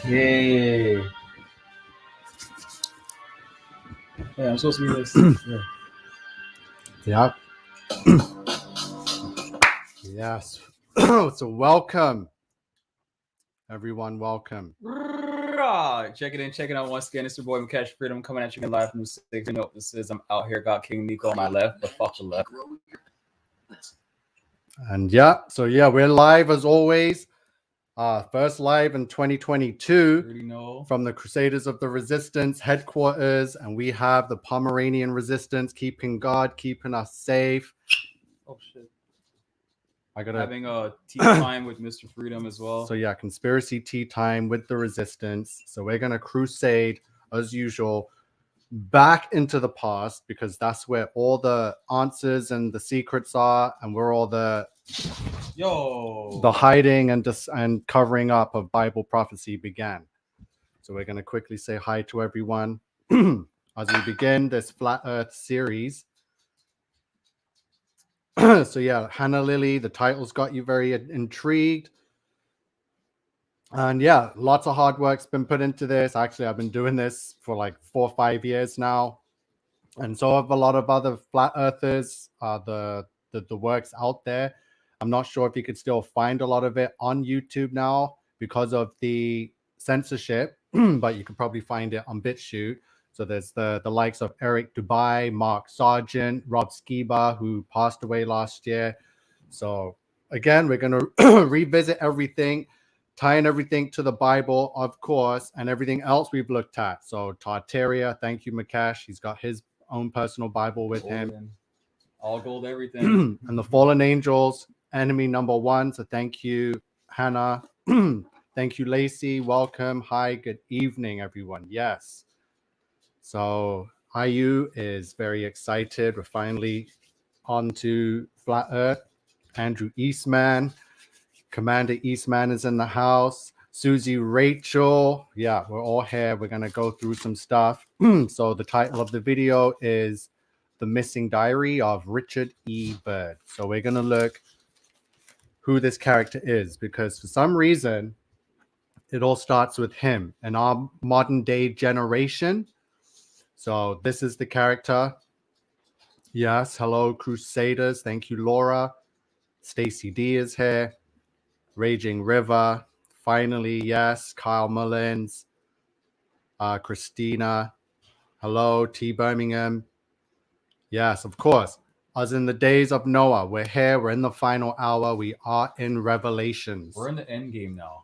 Yay! Yeah, I'm supposed to be this. Yeah. Yes. So welcome, everyone. Welcome. Check it out once again. It's your boy Cash Freedom coming at you live from the six. You know what this is. I'm out here, got King Nico on my left, but fuck the left. And we're live as always. First live in 2022 from the Crusaders of the Resistance headquarters, and we have the Pomeranian Resistance keeping guard, keeping us safe. Oh shit! I gotta having a tea time with Mr. Freedom as well. So yeah, conspiracy tea time with the Resistance. So we're gonna crusade as usual back into the past because that's where all the answers and the secrets are, and where all the hiding and covering up of Bible prophecy began. So we're going to quickly say hi to everyone as we begin this Flat Earth series. So yeah, Hannah Lily, the title's got you very intrigued. And yeah, lots of hard work's been put into this. Actually, I've been doing this for like 4 or 5 years now. And so have a lot of other flat earthers, the works out there. I'm not sure if you could still find a lot of it on YouTube now because of the censorship, but you can probably find it on BitChute. So there's the likes of Eric Dubai, Mark Sargent, Rob Skiba, who passed away last year. So again, we're going to revisit everything, tying everything to the Bible, of course, and everything else we've looked at. So Tartaria, thank you, Makash. He's got his own personal Bible with him. All gold, everything. And the fallen angels, enemy number 1. So thank you, Hannah. Thank you, Lacey. Welcome. Hi, good evening, everyone. Yes. So IU is very excited. We're finally on to Flat Earth. Andrew Eastman. Commander Eastman is in the house. Susie Rachel. Yeah, we're all here. We're going to go through some stuff. So the title of the video is The Missing Diary of Richard E. Byrd. So we're going to look who this character is, because for some reason, it all starts with him in our modern day generation. So this is the character. Yes, hello, Crusaders. Thank you, Laura. Stacy D is here. Raging River. Finally, yes, Kyle Mullins. Christina. Hello, T. Birmingham. Yes, of course. As in the days of Noah, we're here. We're in the final hour. We are in Revelations. We're in the end game now.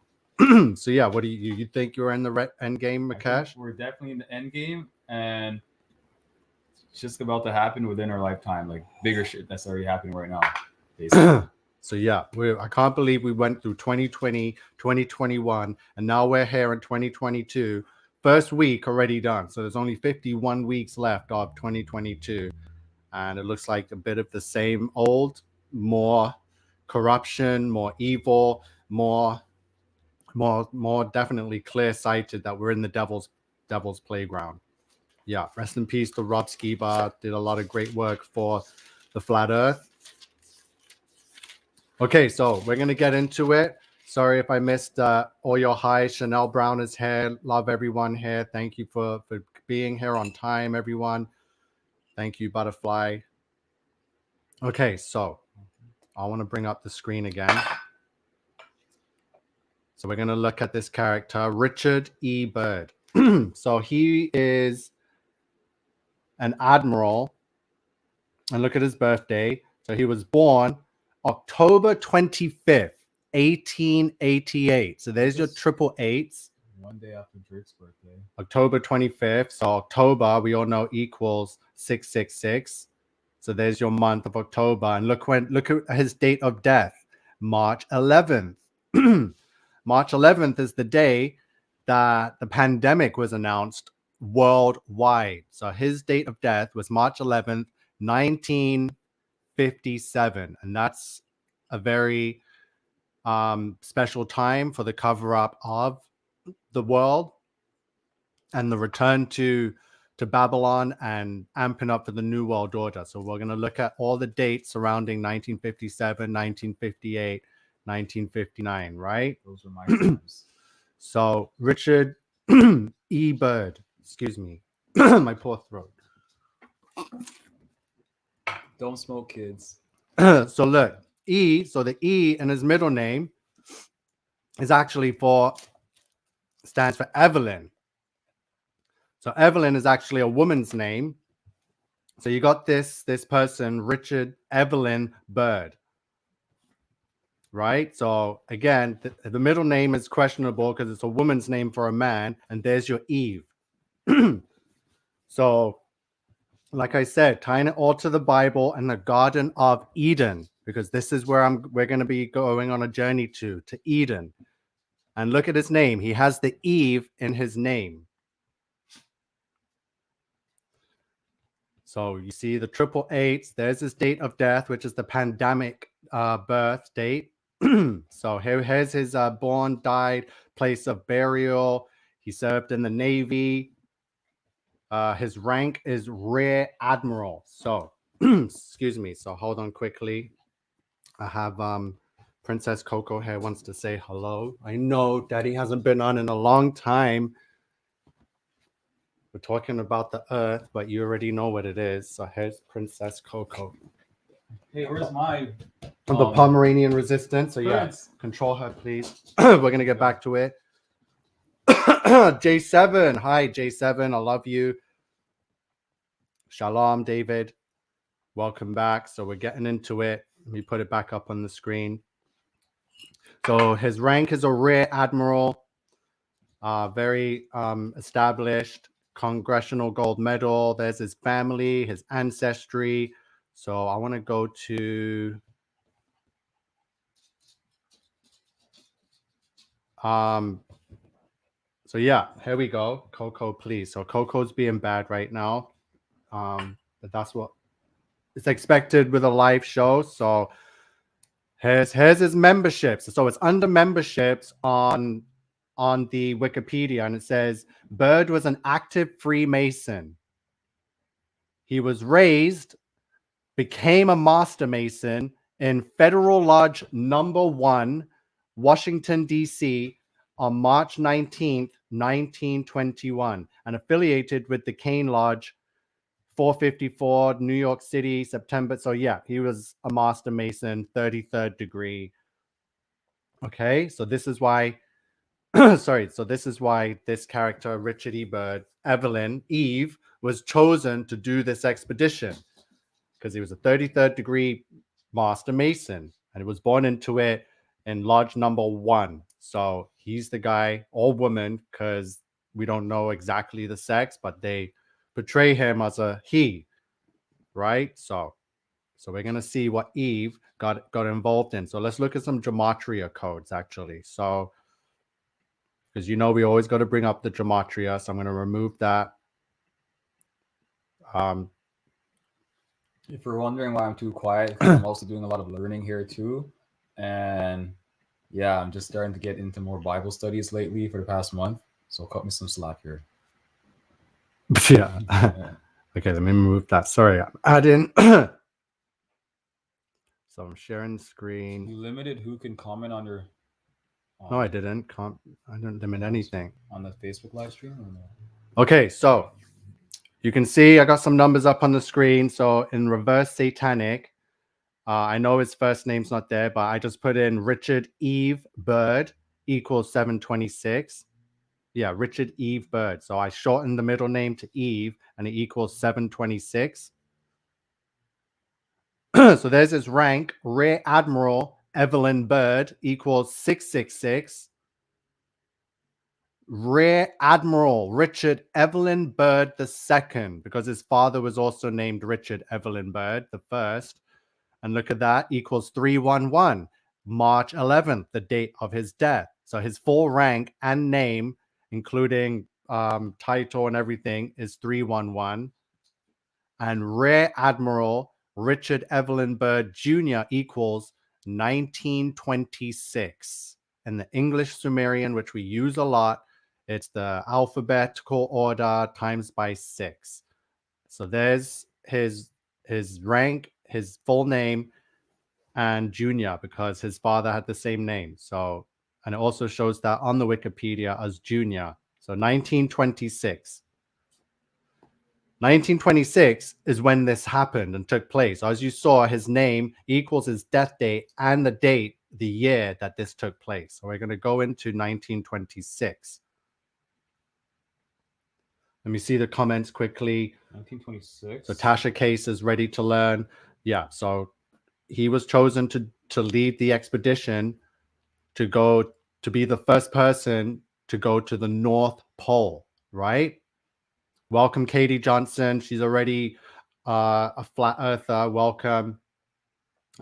So yeah, what do you think you're in the end game, Makash? We're definitely in the end game, and it's just about to happen within our lifetime. Like bigger shit that's already happening right now, basically. So yeah, I can't believe we went through 2020, 2021, and now we're here in 2022. First week already done. So there's only 51 weeks left of 2022. And it looks like a bit of the same old, more corruption, more evil, more definitely clear-sighted that we're in the devil's playground. Yeah, rest in peace to Rob Skiba. Did a lot of great work for the Flat Earth. Okay, so we're going to get into it. Sorry if I missed all your highs. Chanel Brown is here. Love everyone here. Thank you for being here on time, everyone. Thank you, Butterfly. Okay, so I want to bring up the screen again. So we're going to look at this character, Richard E. Byrd. So he is an admiral. And look at his birthday. So he was born October 25th, 1888. So there's your triple eights. One day after Drake's birthday. October 25th. So October, we all know, equals 666. So there's your month of October. And look at his date of death, March 11th. March 11th is the day that the pandemic was announced worldwide. So his date of death was March 11th, 1957. And that's a very special time for the cover-up of the world and the return to Babylon and amping up for the New World Order. So we're going to look at all the dates surrounding 1957, 1958, 1959, right? Those are my times. So Richard E. Byrd. Excuse me. My poor throat. Don't smoke, kids. So look, E, so the E in his middle name is actually stands for Evelyn. So Evelyn is actually a woman's name. So you got this person, Richard Evelyn Byrd, right? So again, the middle name is questionable because it's a woman's name for a man, and there's your Eve. So, like I said, tying it all to the Bible and the Garden of Eden, because this is where we're going to be going on a journey to Eden. And look at his name. He has the Eve in his name. So you see the triple eights. There's his date of death, which is the pandemic birth date. So here's his born, died, place of burial. He served in the Navy. His rank is Rear Admiral. So, excuse me. So hold on quickly. I have Princess Coco here wants to say hello. I know Daddy hasn't been on in a long time. We're talking about the Earth, but you already know what it is. So here's Princess Coco. Hey, where's my The Pomeranian Resistance. So yeah, Prince? control her, please. We're going to get back to it. J7. Hi, J7. I love you. Shalom, David. Welcome back. So we're getting into it. Let me put it back up on the screen. So his rank is a Rear Admiral. Very established. Congressional Gold Medal. There's his family, his ancestry. So I want to go to so yeah, here we go. Coco, please. So Coco's being bad right now. But that's what it's expected with a live show. So here's his memberships. So it's under memberships on the Wikipedia, and it says Byrd was an active Freemason. He was raised, became a Master Mason in Federal Lodge Number 1, Washington, D.C. on March 19th, 1921, and affiliated with the Kane Lodge 454, New York City, September. So yeah, he was a Master Mason, 33rd degree. Okay, so this is why so this is why this character, Richard E. Byrd, Evelyn, Eve, was chosen to do this expedition, because he was a 33rd degree Master Mason, and he was born into it in Lodge Number 1. So he's the guy, or woman, because we don't know exactly the sex, but they portray him as a he, right? So we're going to see what Eve got involved in. So let's look at some gematria codes, actually. So, because we always got to bring up the gematria, so I'm going to remove that. If you're wondering why I'm too quiet, I'm also doing a lot of learning here too. And yeah, I'm just starting to get into more Bible studies lately for the past month. So cut me some slack here. Yeah. Okay, let me move that. Sorry, I'm adding. So I'm sharing the screen. You limited who can comment on your. No, I didn't. I didn't limit anything. On the Facebook live stream? Or no? Okay, so you can see I got some numbers up on the screen. So in reverse satanic, I know his first name's not there, but I just put in Richard Eve Byrd equals 726. Yeah, Richard Eve Byrd. So I shortened the middle name to Eve, and it equals 726. So there's his rank. Rear Admiral Evelyn Byrd equals 666. Rear Admiral Richard Evelyn Byrd II, because his father was also named Richard Evelyn Byrd the first. And look at that, equals 311. March 11th, the date of his death. So his full rank and name, including title and everything, is 311. And Rear Admiral Richard Evelyn Byrd Jr. equals 1926. In the English Sumerian, which we use a lot, it's the alphabetical order times by 6. So there's his rank, his full name, and junior, because his father had the same name. So And it also shows that on the Wikipedia as junior. So 1926. 1926 is when this happened and took place. As you saw, his name equals his death date and the date, the year that this took place. So we're going to go into 1926. Let me see the comments quickly. 1926. So Tasha Case is ready to learn. Yeah, so he was chosen to lead the expedition to go to be the first person to go to the North Pole, right? Welcome, Katie Johnson. She's already a flat earther. Welcome.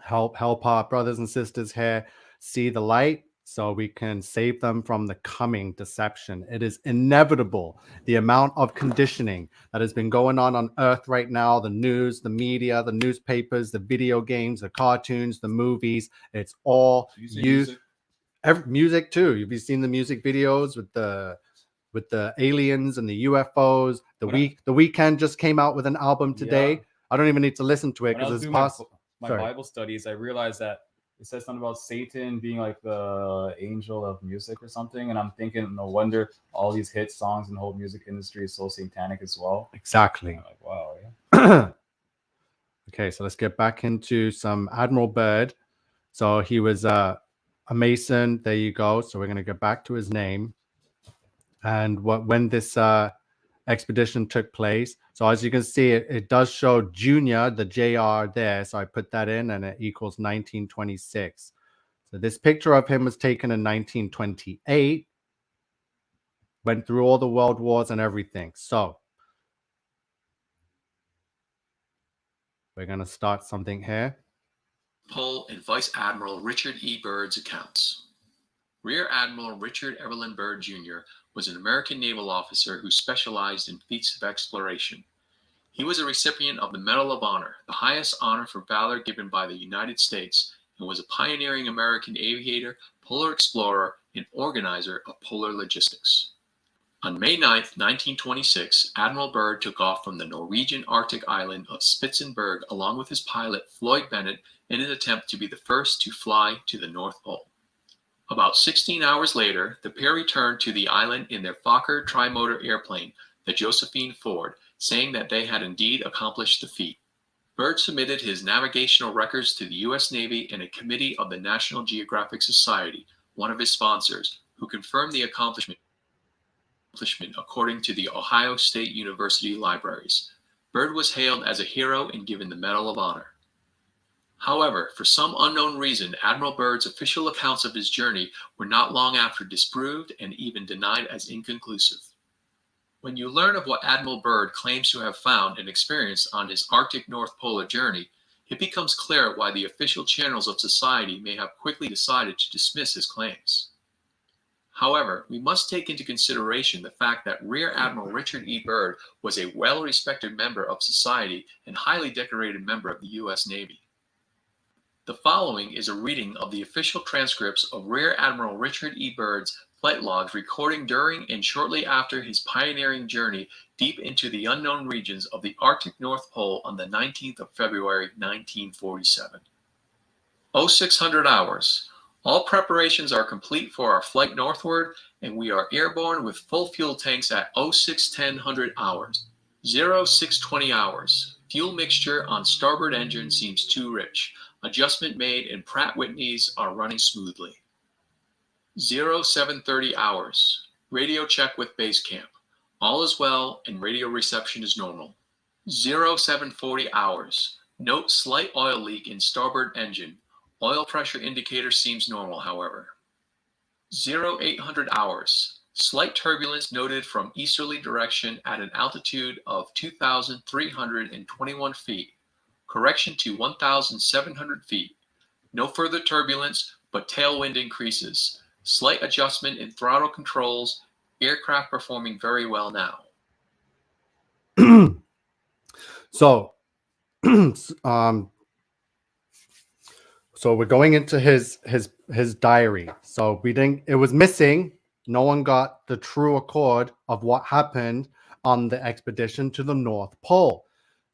Help our brothers and sisters here see the light so we can save them from the coming deception. It is inevitable. The amount of conditioning that has been going on Earth right now, the news, the media, the newspapers, the video games, the cartoons, the movies, it's all used. Music too. You've seen the music videos with the aliens and the UFOs. The Weeknd just came out with an album today. Yeah. I don't even need to listen to it because it's past my Bible studies. I realized that it says something about Satan being like the angel of music or something, and I'm thinking, no wonder all these hit songs and the whole music industry is so satanic as well. Exactly. I'm like, wow. Yeah. Okay, so let's get back into some Admiral Byrd. So he was a Mason. There you go. So we're going to get back to his name and when this expedition took place. So as you can see, it does show junior, the JR there. So I put that in and it equals 1926. So this picture of him was taken in 1928. Went through all the world wars and everything. So we're going to start something here. Pole and Vice Admiral Richard E. Byrd's accounts. Rear Admiral Richard Evelyn Byrd Jr. was an American naval officer who specialized in feats of exploration. He was a recipient of the Medal of Honor, the highest honor for valor given by the United States, and was a pioneering American aviator, polar explorer, and organizer of polar logistics. On May 9, 1926, Admiral Byrd took off from the Norwegian Arctic island of Spitzenberg along with his pilot Floyd Bennett in an attempt to be the first to fly to the North Pole. About 16 hours later, the pair returned to the island in their Fokker trimotor airplane, the Josephine Ford, saying that they had indeed accomplished the feat. Byrd submitted his navigational records to the U.S. Navy and a committee of the National Geographic Society, one of his sponsors, who confirmed the accomplishment according to the Ohio State University libraries. Byrd was hailed as a hero and given the Medal of Honor. However, for some unknown reason, Admiral Byrd's official accounts of his journey were not long after disproved and even denied as inconclusive. When you learn of what Admiral Byrd claims to have found and experienced on his Arctic North Polar journey, it becomes clear why the official channels of society may have quickly decided to dismiss his claims. However, we must take into consideration the fact that Rear Admiral Richard E. Byrd was a well-respected member of society and highly decorated member of the U.S. Navy. The following is a reading of the official transcripts of Rear Admiral Richard E. Byrd's flight logs recording during and shortly after his pioneering journey deep into the unknown regions of the Arctic North Pole on the 19th of February, 1947. 0600 hours. All preparations are complete for our flight northward, and we are airborne with full fuel tanks at 0610 hours. 0620 hours. Fuel mixture on starboard engine seems too rich. Adjustment made and Pratt Whitneys are running smoothly. 0730 hours. Radio check with base camp. All is well and radio reception is normal. 0740 hours. Note slight oil leak in starboard engine. Oil pressure indicator seems normal, however. 0800 hours. Slight turbulence noted from easterly direction at an altitude of 2,321 feet. Correction to 1,700 feet. No further turbulence, but tailwind increases. Slight adjustment in throttle controls. Aircraft performing very well now. So we're going into his diary. So it was missing. No one got the true accord of what happened on the expedition to the North Pole.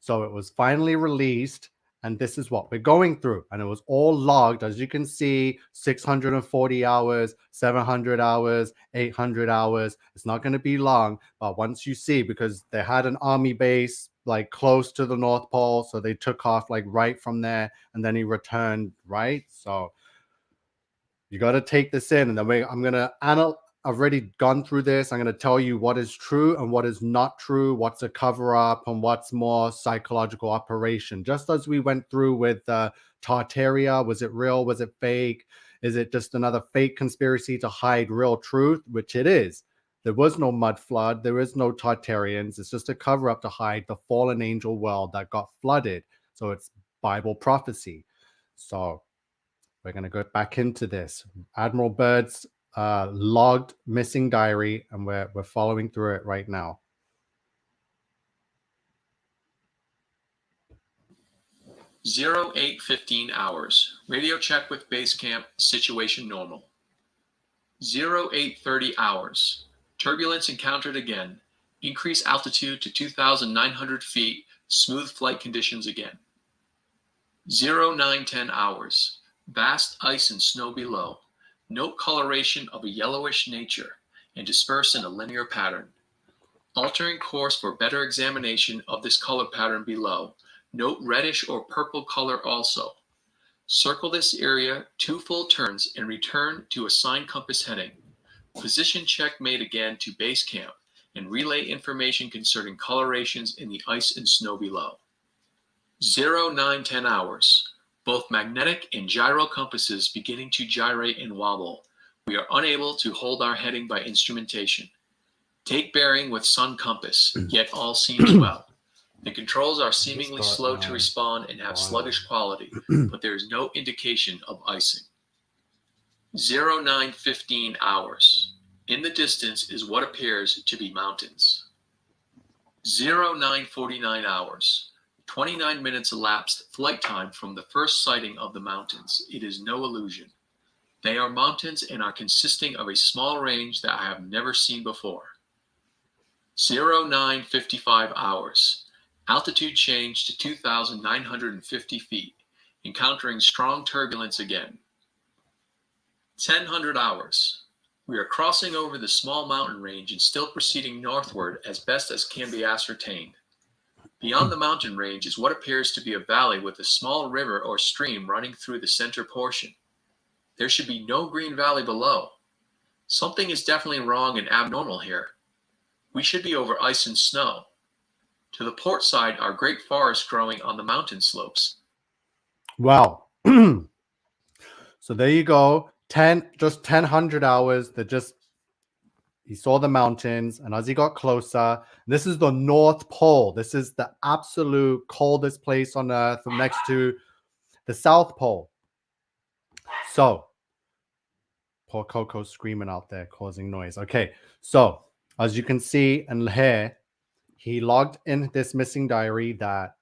So it was finally released and this is what we're going through. And it was all logged, as you can see, 640 hours, 700 hours, 800 hours. It's not going to be long, but once you see, because they had an army base like close to the North Pole, so they took off like right from there, and then he returned, right? So you got to take this in, and then I'm going to I've already gone through this. I'm going to tell you what is true and what is not true, what's a cover up and what's more psychological operation. Just as we went through with Tartaria, was it real? Was it fake? Is it just another fake conspiracy to hide real truth? Which it is. There was no mud flood. There is no Tartarians. It's just a cover up to hide the fallen angel world that got flooded. So it's Bible prophecy. So we're going to go back into this. Admiral Byrd's logged missing diary, and we're following through it right now. Zero 08:15 hours. Radio check with base camp. Situation normal. 08:30 hours. Turbulence encountered again. Increase altitude to 2,900 feet. Smooth flight conditions again. 09:10 hours. Vast ice and snow below. Note coloration of a yellowish nature and disperse in a linear pattern. Altering course for better examination of this color pattern below. Note reddish or purple color also. Circle this area 2 full turns and return to assigned compass heading. Position check made again to base camp and relay information concerning colorations in the ice and snow below. 09:10 hours. Both magnetic and gyro compasses beginning to gyrate and wobble. We are unable to hold our heading by instrumentation. Take bearing with sun compass, yet all seems well. The controls are seemingly slow to respond and have sluggish quality, but there is no indication of icing. 09:15 hours. In the distance is what appears to be mountains. 09:49 hours. 29 minutes elapsed flight time from the first sighting of the mountains. It is no illusion. They are mountains and are consisting of a small range that I have never seen before. 09:55 hours. Altitude changed to 2,950 feet, encountering strong turbulence again. 10:00 hours. We are crossing over the small mountain range and still proceeding northward as best as can be ascertained. Beyond the mountain range is what appears to be a valley with a small river or stream running through the center portion. There should be no green valley below. Something is definitely wrong and abnormal here. We should be over ice and snow. To the port side are great forests growing on the mountain slopes. Wow. So there you go. 1,000 hours. He saw the mountains, and as he got closer, this is the North Pole. This is the absolute coldest place on Earth, next to the South Pole. So, poor Coco's screaming out there, causing noise. Okay, so as you can see and hear, he logged in this missing diary that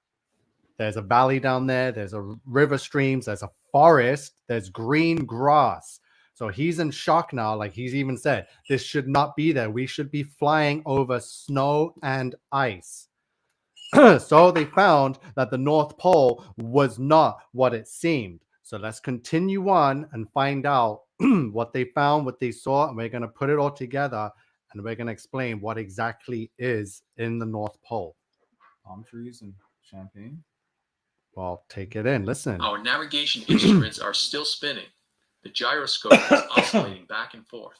there's a valley down there, there's a river streams, there's a forest, there's green grass. So he's in shock now. Like he's even said, this should not be there. We should be flying over snow and ice. So they found that the North Pole was not what it seemed. So let's continue on and find out what they found, what they saw, and we're going to put it all together, and we're going to explain what exactly is in the North Pole. Palm trees and champagne. Well, take it in. Listen. Our navigation instruments are still spinning. The gyroscope is oscillating back and forth.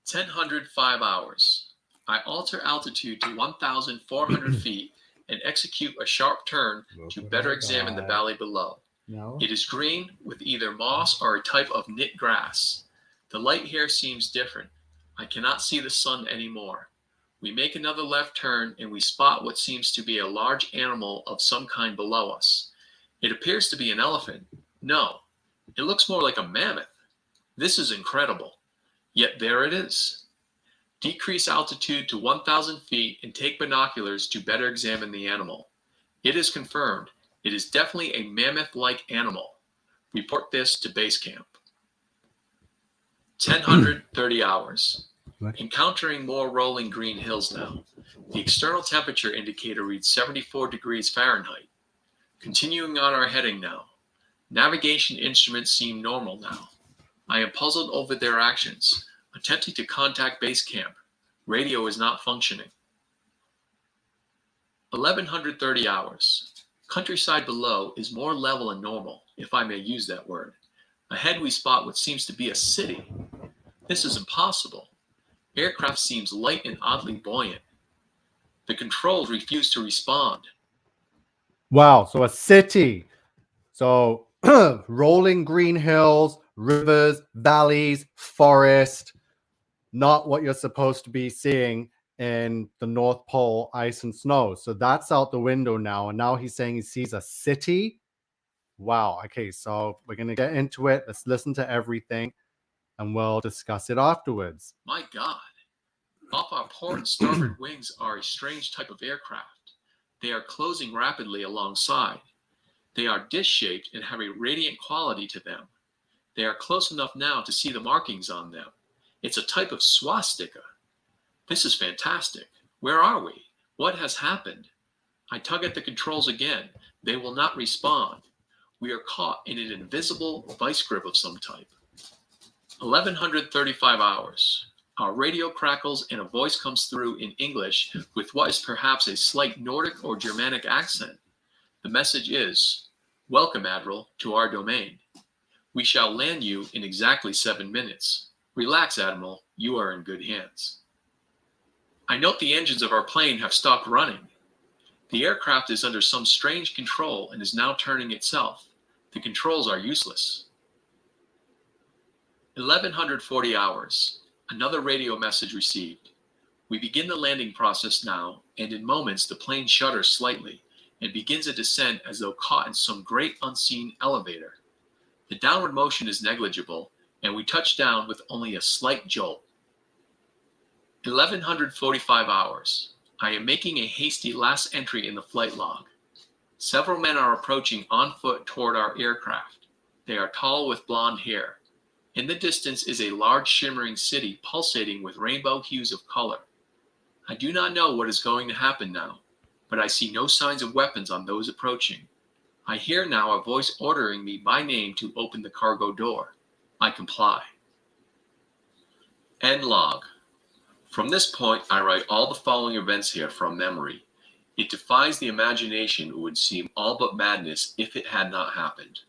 10:05 hours. I alter altitude to 1,400 feet and execute a sharp turn to better examine the valley below. No. It is green with either moss or a type of knit grass. The light here seems different. I cannot see the sun anymore. We make another left turn and we spot what seems to be a large animal of some kind below us. It appears to be an elephant. No, it looks more like a mammoth. This is incredible. Yet there it is. Decrease altitude to 1,000 feet and take binoculars to better examine the animal. It is confirmed. It is definitely a mammoth-like animal. Report this to base camp. 10:30 hours. Encountering more rolling green hills now. The external temperature indicator reads 74 degrees Fahrenheit. Continuing on our heading now. Navigation instruments seem normal now. I am puzzled over their actions. Attempting to contact base camp. Radio is not functioning. 1130 hours. Countryside below is more level and normal, if I may use that word. Ahead we spot what seems to be a city. This is impossible. Aircraft seems light and oddly buoyant. The controls refuse to respond. Wow, so a city. So rolling green hills, rivers, valleys, forest, not what you're supposed to be seeing in the North Pole, ice and snow. So that's out the window now. And now he's saying he sees a city. Wow. Okay, so we're going to get into it. Let's listen to everything and we'll discuss it afterwards. My God. Off our port and starboard wings are a strange type of aircraft. They are closing rapidly alongside. They are dish-shaped and have a radiant quality to them. They are close enough now to see the markings on them. It's a type of swastika. This is fantastic. Where are we? What has happened? I tug at the controls again. They will not respond. We are caught in an invisible vice grip of some type. 1135 hours. Our radio crackles and a voice comes through in English with what is perhaps a slight Nordic or Germanic accent. The message is, "Welcome, Admiral, to our domain. We shall land you in exactly 7 minutes. Relax, Admiral, you are in good hands." I note the engines of our plane have stopped running. The aircraft is under some strange control and is now turning itself. The controls are useless. 1140 hours. Another radio message received. We begin the landing process now, and in moments the plane shudders slightly and begins a descent as though caught in some great unseen elevator. The downward motion is negligible, and we touch down with only a slight jolt. 1145 hours. I am making a hasty last entry in the flight log. Several men are approaching on foot toward our aircraft. They are tall with blonde hair. In the distance is a large shimmering city pulsating with rainbow hues of color. I do not know what is going to happen now, but I see no signs of weapons on those approaching. I hear now a voice ordering me by name to open the cargo door. I comply. End log. From this point, I write all the following events here from memory. It defies the imagination. It would seem all but madness if it had not happened.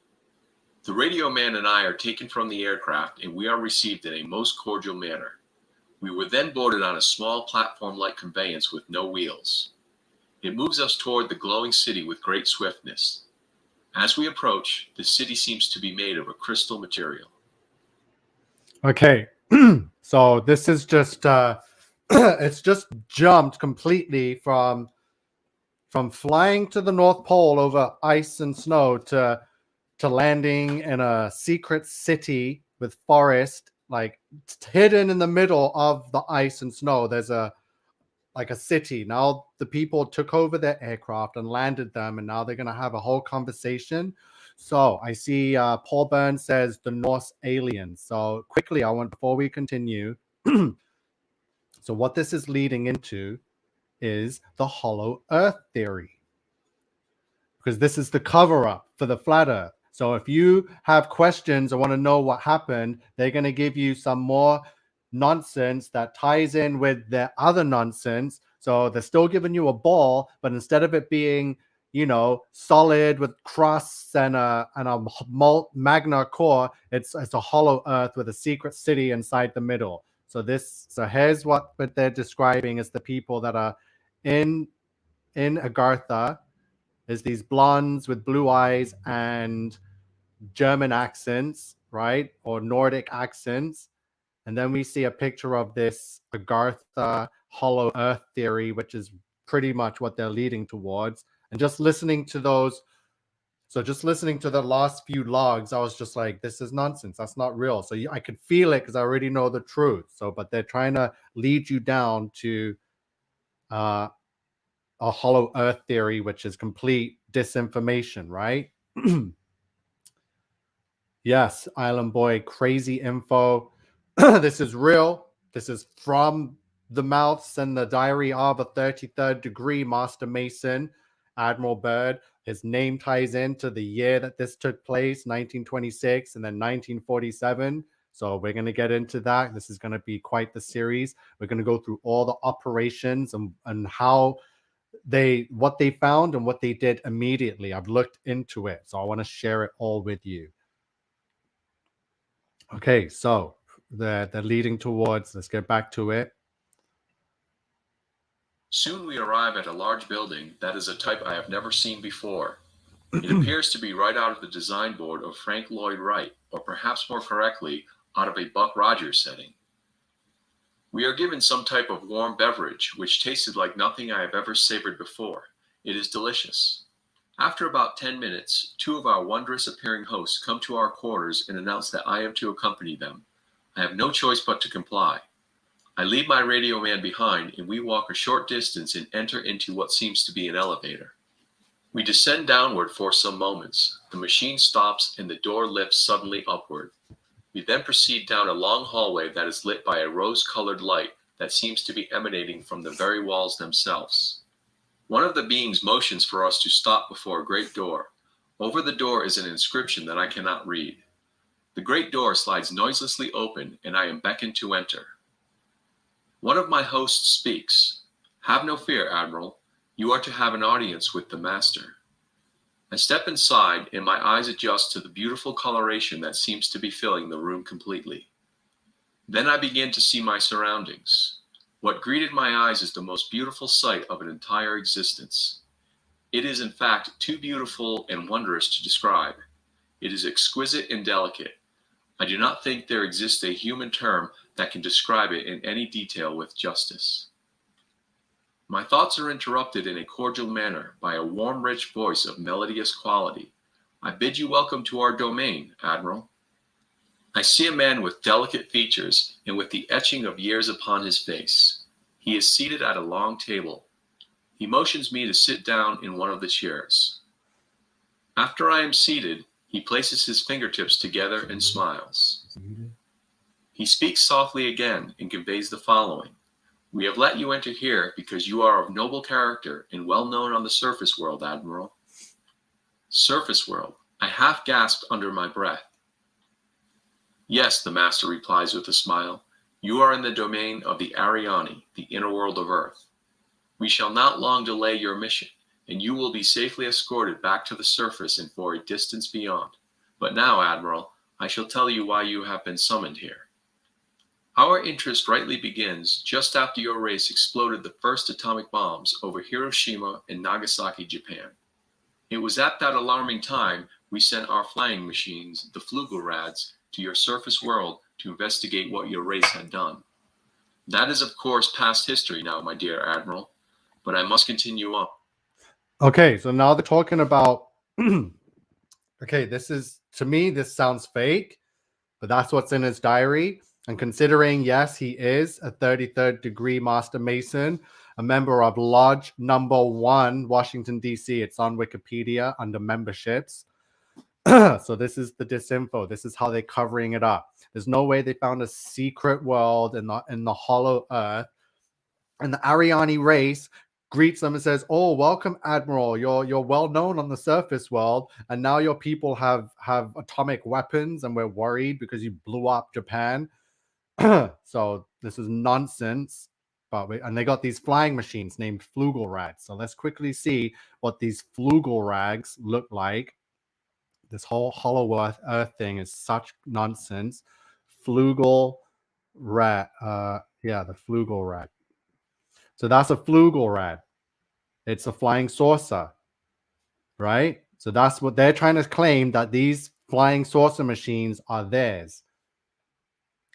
The radio man and I are taken from the aircraft, and we are received in a most cordial manner. We were then boarded on a small platform-like conveyance with no wheels. It moves us toward the glowing city with great swiftness. As we approach, the city seems to be made of a crystal material. Okay, so this is just it's just jumped completely from flying to the North Pole over ice and snow to landing in a secret city with forest, like hidden in the middle of the ice and snow. There's a city. Now the people took over their aircraft and landed them, and now they're gonna have a whole conversation. So I see Paul Byrne says the Norse aliens. So quickly, before we continue, so what this is leading into is the hollow earth theory, because this is the cover up for the flat earth. So if you have questions or want to know what happened, they're going to give you some more nonsense that ties in with their other nonsense. So they're still giving you a ball, but instead of it being, solid with crusts and a magna core, it's a hollow earth with a secret city inside the middle. So here's what they're describing as the people that are in Agartha, is these blondes with blue eyes and German accents, right? Or Nordic accents. And then we see a picture of this Agartha hollow earth theory, which is pretty much what they're leading towards. And just listening to the last few logs, I was just like, this is nonsense. That's not real. So I could feel it because I already know the truth. But they're trying to lead you down to a hollow earth theory, which is complete disinformation, right? Yes, Island Boy, crazy info. This is real. This is from the mouths and the diary of a 33rd degree Master Mason, Admiral Byrd. His name ties into the year that this took place, 1926, and then 1947. So we're going to get into that. This is going to be quite the series. We're going to go through all the operations and how what they found and what they did immediately. I've looked into it, so I want to share it all with you. Okay, so they're leading towards, let's get back to it. Soon we arrive at a large building that is a type I have never seen before. It appears to be right out of the design board of Frank Lloyd Wright, or perhaps more correctly, out of a Buck Rogers setting. We are given some type of warm beverage, which tasted like nothing I have ever savored before. It is delicious. After about 10 minutes, two of our wondrous appearing hosts come to our quarters and announce that I am to accompany them. I have no choice but to comply. I leave my radio man behind, and we walk a short distance and enter into what seems to be an elevator. We descend downward for some moments. The machine stops and the door lifts suddenly upward. We then proceed down a long hallway that is lit by a rose-colored light that seems to be emanating from the very walls themselves. One of the beings motions for us to stop before a great door. Over the door is an inscription that I cannot read. The great door slides noiselessly open, and I am beckoned to enter. One of my hosts speaks. "Have no fear, Admiral. You are to have an audience with the master." I step inside, and my eyes adjust to the beautiful coloration that seems to be filling the room completely. Then I begin to see my surroundings. What greeted my eyes is the most beautiful sight of an entire existence. It is in fact too beautiful and wondrous to describe. It is exquisite and delicate. I do not think there exists a human term that can describe it in any detail with justice. My thoughts are interrupted in a cordial manner by a warm, rich voice of melodious quality. "I bid you welcome to our domain, Admiral." I see a man with delicate features and with the etching of years upon his face. He is seated at a long table. He motions me to sit down in one of the chairs. After I am seated, he places his fingertips together and smiles. He speaks softly again and conveys the following. "We have let you enter here because you are of noble character and well known on the surface world, Admiral." Surface world. I half gasped under my breath. "Yes," the master replies with a smile. "You are in the domain of the Ariani, the inner world of Earth. We shall not long delay your mission, and you will be safely escorted back to the surface and for a distance beyond. But now, Admiral, I shall tell you why you have been summoned here. Our interest rightly begins just after your race exploded the first atomic bombs over Hiroshima and Nagasaki, Japan. It was at that alarming time we sent our flying machines, the Flugelrads, to your surface world to investigate what your race had done. That is, of course, past history now, my dear Admiral, but I must continue on." Okay, so now they're talking about okay, this is, to me, this sounds fake, but that's what's in his diary. And considering, yes, he is a 33rd degree Master Mason, a member of Lodge Number 1, Washington, D.C. It's on Wikipedia under memberships. So this is the disinfo. This is how they're covering it up. There's no way they found a secret world in the hollow earth. And the Ariani race greets them and says, "Oh, welcome, Admiral. You're well known on the surface world, and now your people have atomic weapons, and we're worried because you blew up Japan." So this is nonsense. And they got these flying machines named Flugelrads. So let's quickly see what these Flugelrags look like. This whole hollow earth thing is such nonsense. Flugelrad. The Flugelrad. So that's a Flugelrad. It's a flying saucer, right? So that's what they're trying to claim, that these flying saucer machines are theirs.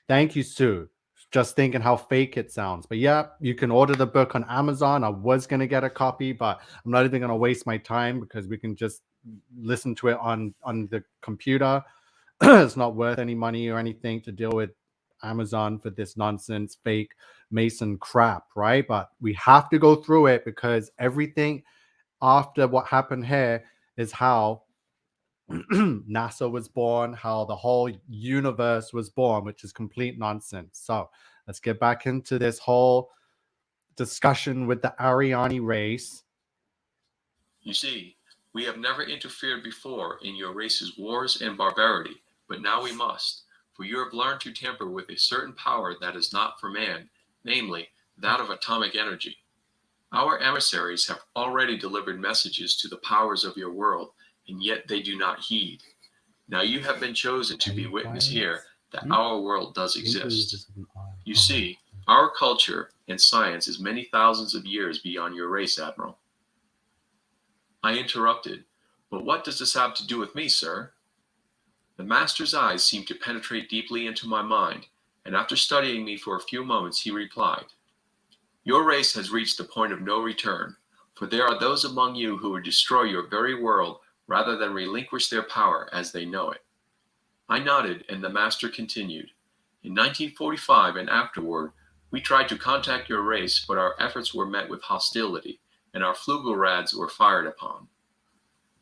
Thank you, Sue. Just thinking how fake it sounds. But yeah, you can order the book on Amazon. I was going to get a copy, but I'm not even going to waste my time because we can just listen to it on the computer. It's not worth any money or anything to deal with Amazon for this nonsense, fake Mason crap, right? But we have to go through it because everything after what happened here is how NASA was born, how the whole universe was born, which is complete nonsense. So let's get back into this whole discussion with the Ariani race. "You see, We have never interfered before in your race's wars and barbarity, but now we must, for you have learned to tamper with a certain power that is not for man, namely, that of atomic energy. Our emissaries have already delivered messages to the powers of your world, and yet they do not heed. Now you have been chosen to be witness here that our world does exist. You see, our culture and science is many thousands of years beyond your race, Admiral. I interrupted. But what does this have to do with me, sir? The master's eyes seemed to penetrate deeply into my mind, and after studying me for a few moments, he replied, Your race has reached the point of no return, for there are those among you who would destroy your very world rather than relinquish their power as they know it. I nodded, and the master continued. In 1945 and afterward, we tried to contact your race, but our efforts were met with hostility, and our Flugelrads were fired upon.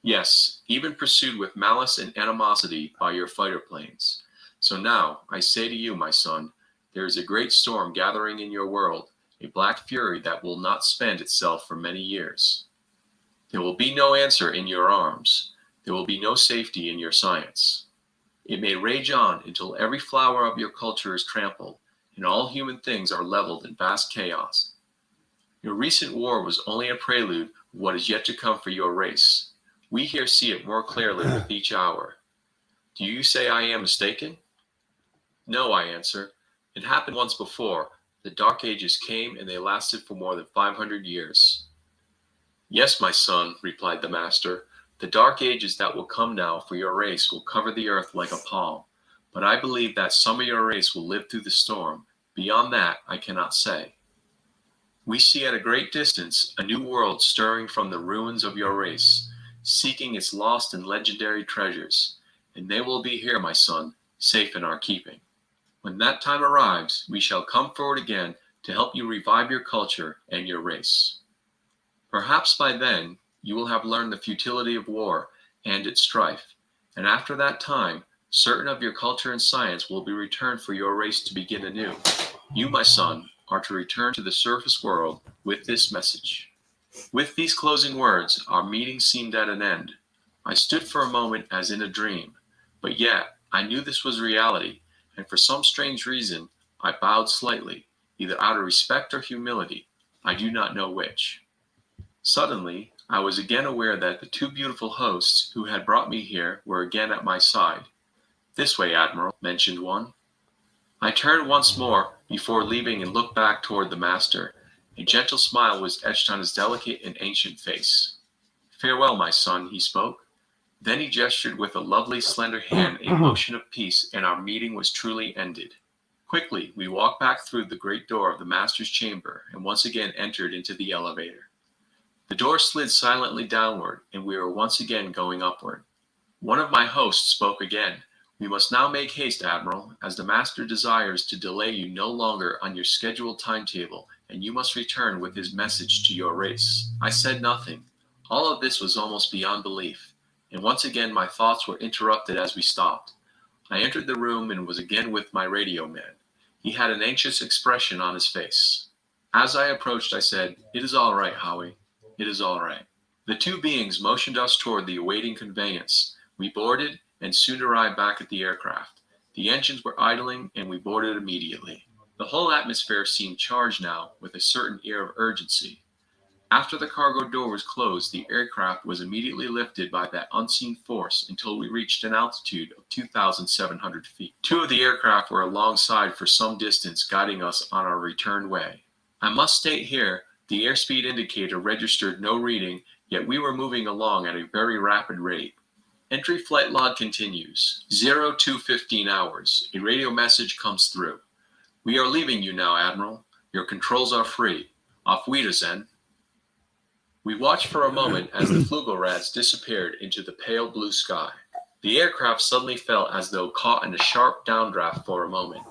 Yes, even pursued with malice and animosity by your fighter planes. So now, I say to you, my son, there is a great storm gathering in your world, a black fury that will not spend itself for many years. There will be no answer in your arms. There will be no safety in your science. It may rage on until every flower of your culture is trampled, and all human things are leveled in vast chaos. Your recent war was only a prelude of what is yet to come for your race. We here see it more clearly with each hour. Do you say I am mistaken? No, I answer. It happened once before. The Dark Ages came, and they lasted for more than 500 years. Yes, my son, replied the master. The Dark Ages that will come now for your race will cover the earth like a pall. But I believe that some of your race will live through the storm. Beyond that, I cannot say. We see at a great distance a new world stirring from the ruins of your race, seeking its lost and legendary treasures. And they will be here, my son, safe in our keeping. When that time arrives, we shall come forward again to help you revive your culture and your race. Perhaps by then, you will have learned the futility of war and its strife, and after that time, certain of your culture and science will be returned for your race to begin anew. You, my son, are to return to the surface world with this message. With these closing words, our meeting seemed at an end. I stood for a moment as in a dream, but yet I knew this was reality, and for some strange reason, I bowed slightly, either out of respect or humility, I do not know which. Suddenly, I was again aware that the two beautiful hosts who had brought me here were again at my side. This way, Admiral, mentioned one. I turned once more before leaving and looked back toward the master. A gentle smile was etched on his delicate and ancient face. Farewell, my son, he spoke. Then he gestured with a lovely, slender hand a motion of peace, and our meeting was truly ended. Quickly, we walked back through the great door of the master's chamber and once again entered into the elevator. The door slid silently downward, and we were once again going upward. One of my hosts spoke again. We must now make haste, Admiral, as the master desires to delay you no longer on your scheduled timetable, and you must return with his message to your race. I said nothing. All of this was almost beyond belief, and once again my thoughts were interrupted as we stopped. I entered the room and was again with my radio man. He had an anxious expression on his face. As I approached, I said, "It is all right, Howie. It is all right." The two beings motioned us toward the awaiting conveyance. We boarded and soon arrived back at the aircraft. The engines were idling and we boarded immediately. The whole atmosphere seemed charged now with a certain air of urgency. After the cargo door was closed, the aircraft was immediately lifted by that unseen force until we reached an altitude of 2,700 feet. Two of the aircraft were alongside for some distance, guiding us on our return way. I must state here, the airspeed indicator registered no reading, yet we were moving along at a very rapid rate. Entry flight log continues. 0215 hours. A radio message comes through. We are leaving you now, Admiral. Your controls are free. Auf Wiedersehen. We watched for a moment as the Flugelrads disappeared into the pale blue sky. The aircraft suddenly felt as though caught in a sharp downdraft for a moment.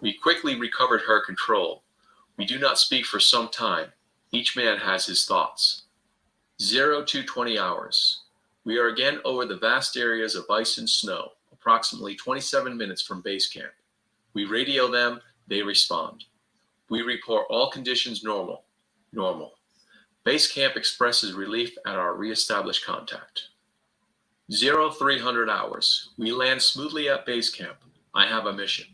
We quickly recovered her control. We do not speak for some time. Each man has his thoughts. 0220 hours. We are again over the vast areas of ice and snow, approximately 27 minutes from base camp. We radio them, they respond. We report all conditions normal. Base camp expresses relief at our reestablished contact. 0300 hours. We land smoothly at base camp. I have a mission.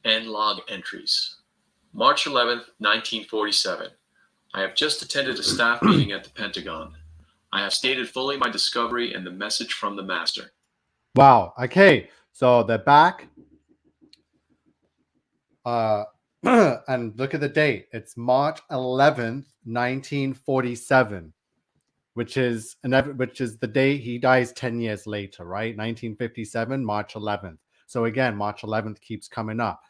End log entries. March 11th, 1947. I have just attended a staff meeting at the Pentagon. I have stated fully my discovery and the message from the master. Wow. Okay. So they're back. And look at the date. It's March 11th, 1947, which is the day he dies 10 years later, right? 1957, March 11th. So again, March 11th keeps coming up.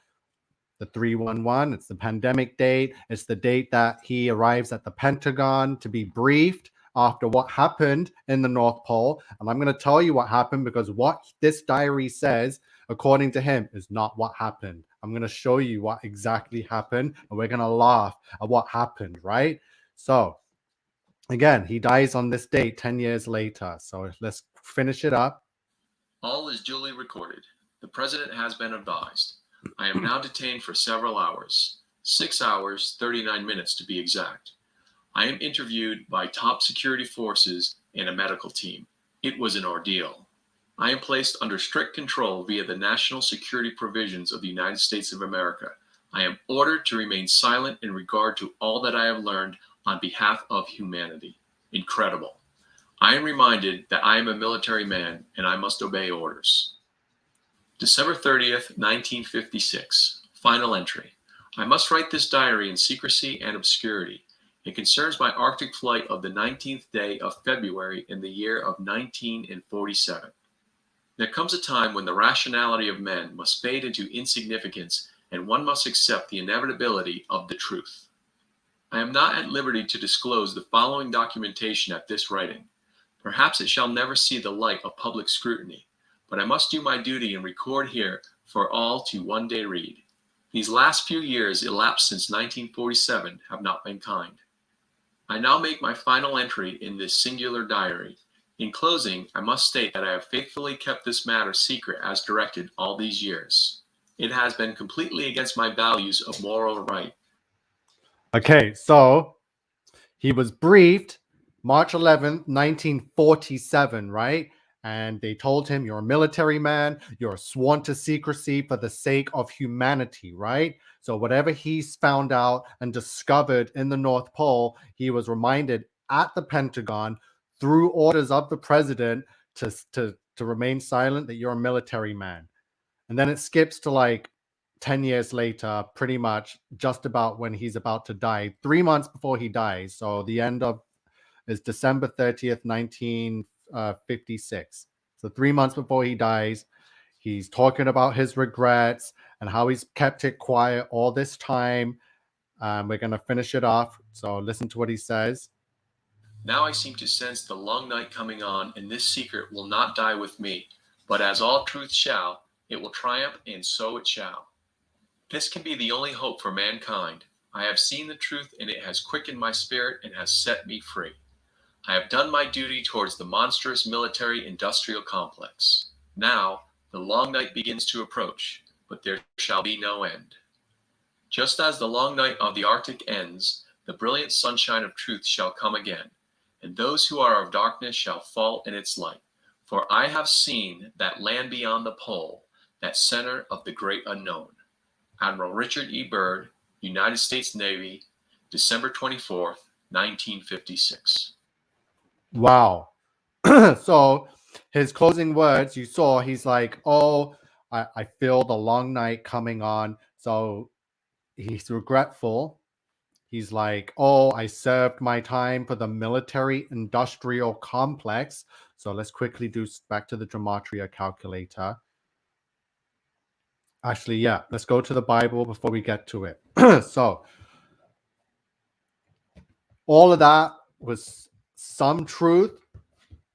The 311, it's the pandemic date. It's the date that he arrives at the Pentagon to be briefed after what happened in the North Pole. And I'm going to tell you what happened, because what this diary says, according to him, is not what happened. I'm going to show you what exactly happened, and we're going to laugh at what happened, right? So again, he dies on this date 10 years later. So let's finish it up. All is duly recorded. The president has been advised. I am now detained for several hours, 6 hours, 39 minutes to be exact. I am interviewed by top security forces and a medical team. It was an ordeal. I am placed under strict control via the national security provisions of the United States of America. I am ordered to remain silent in regard to all that I have learned on behalf of humanity. Incredible. I am reminded that I am a military man and I must obey orders. December 30th, 1956. Final entry. I must write this diary in secrecy and obscurity. It concerns my Arctic flight of the 19th day of February in the year of 1947. There comes a time when the rationality of men must fade into insignificance, and one must accept the inevitability of the truth. I am not at liberty to disclose the following documentation at this writing. Perhaps it shall never see the light of public scrutiny, but I must do my duty and record here for all to one day read. These last few years elapsed since 1947 have not been kind. I now make my final entry in this singular diary. In closing, I must state that I have faithfully kept this matter secret as directed all these years. It has been completely against my values of moral right. Okay, so he was briefed March 11th, 1947, right? And they told him, you're a military man, you're sworn to secrecy for the sake of humanity, right? So whatever he's found out and discovered in the North Pole, he was reminded at the Pentagon through orders of the president to remain silent, that you're a military man. And then it skips to like 10 years later, pretty much just about when he's about to die, 3 months before he dies. So the end of is December 30th, 1956. So 3 months before he dies, he's talking about his regrets and how he's kept it quiet all this time. We're going to finish it off. So listen to what he says. Now I seem to sense the long night coming on, and this secret will not die with me, but as all truth shall, it will triumph, and so it shall. This can be the only hope for mankind. I have seen the truth, and it has quickened my spirit and has set me free. I have done my duty towards the monstrous military-industrial complex. Now, the long night begins to approach, but there shall be no end. Just as the long night of the Arctic ends, the brilliant sunshine of truth shall come again, and those who are of darkness shall fall in its light. For I have seen that land beyond the pole, that center of the great unknown. Admiral Richard E. Byrd, United States Navy, December 24th, 1956. Wow. So his closing words, you saw, he's like, oh, I feel the long night coming on. So he's regretful. He's like, oh, I served my time for the military industrial complex. So let's quickly do back to the gematria calculator. Actually, yeah, let's go to the Bible before we get to it. So all of that was some truth,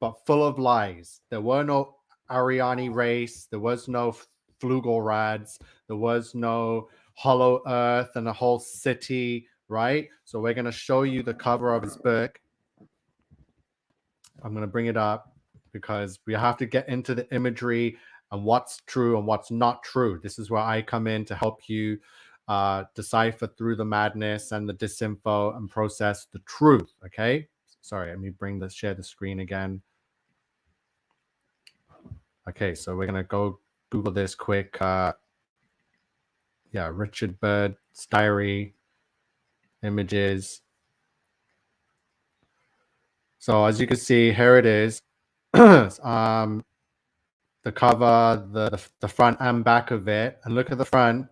but full of lies. There were no Ariani race. There was no Flugelrads. There was no Hollow Earth and a whole city, right? So we're going to show you the cover of his book. I'm going to bring it up because we have to get into the imagery and what's true and what's not true. This is where I come in to help you decipher through the madness and the disinfo and process the truth, okay? Sorry, let me share the screen again. Okay, so we're gonna go Google this quick. Yeah, Richard Byrd's diary, images. So as you can see, here it is. The cover, the front and back of it, and look at the front.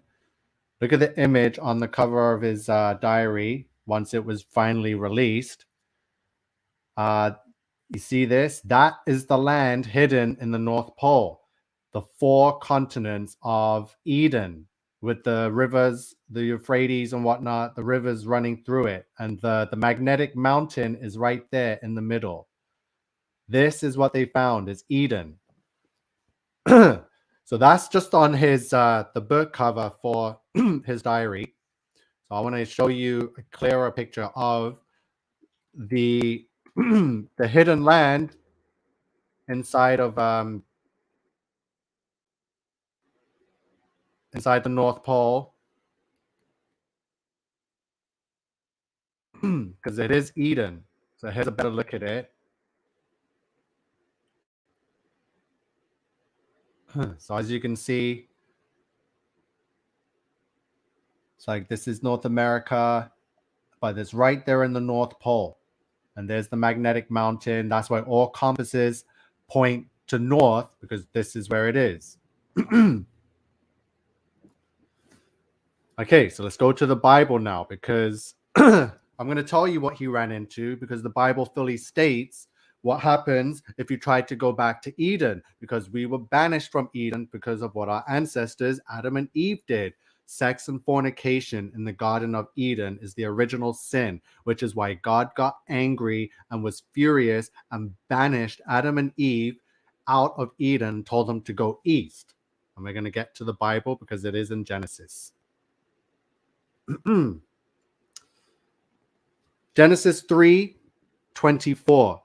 Look at the image on the cover of his diary once it was finally released. You see this? That is the land hidden in the North Pole, the 4 continents of Eden, with the rivers, the Euphrates and whatnot, the rivers running through it. And the magnetic mountain is right there in the middle. This is what they found, is Eden. So that's just on his the book cover for his diary. So I want to show you a clearer picture of the the hidden land inside of inside the North Pole, because it is Eden. So here's a better look at it. So as you can see, it's like this is North America, but it's right there in the North Pole. And there's the magnetic mountain. That's why all compasses point to north, because this is where it is. Okay, so let's go to the Bible now, because I'm going to tell you what he ran into, because the Bible fully states what happens if you try to go back to Eden, because we were banished from Eden because of what our ancestors, Adam and Eve, did. Sex and fornication in the Garden of Eden is the original sin, which is why God got angry and was furious and banished Adam and Eve out of Eden, told them to go east. And we're going to get to the Bible because it is in Genesis. Genesis 3:24.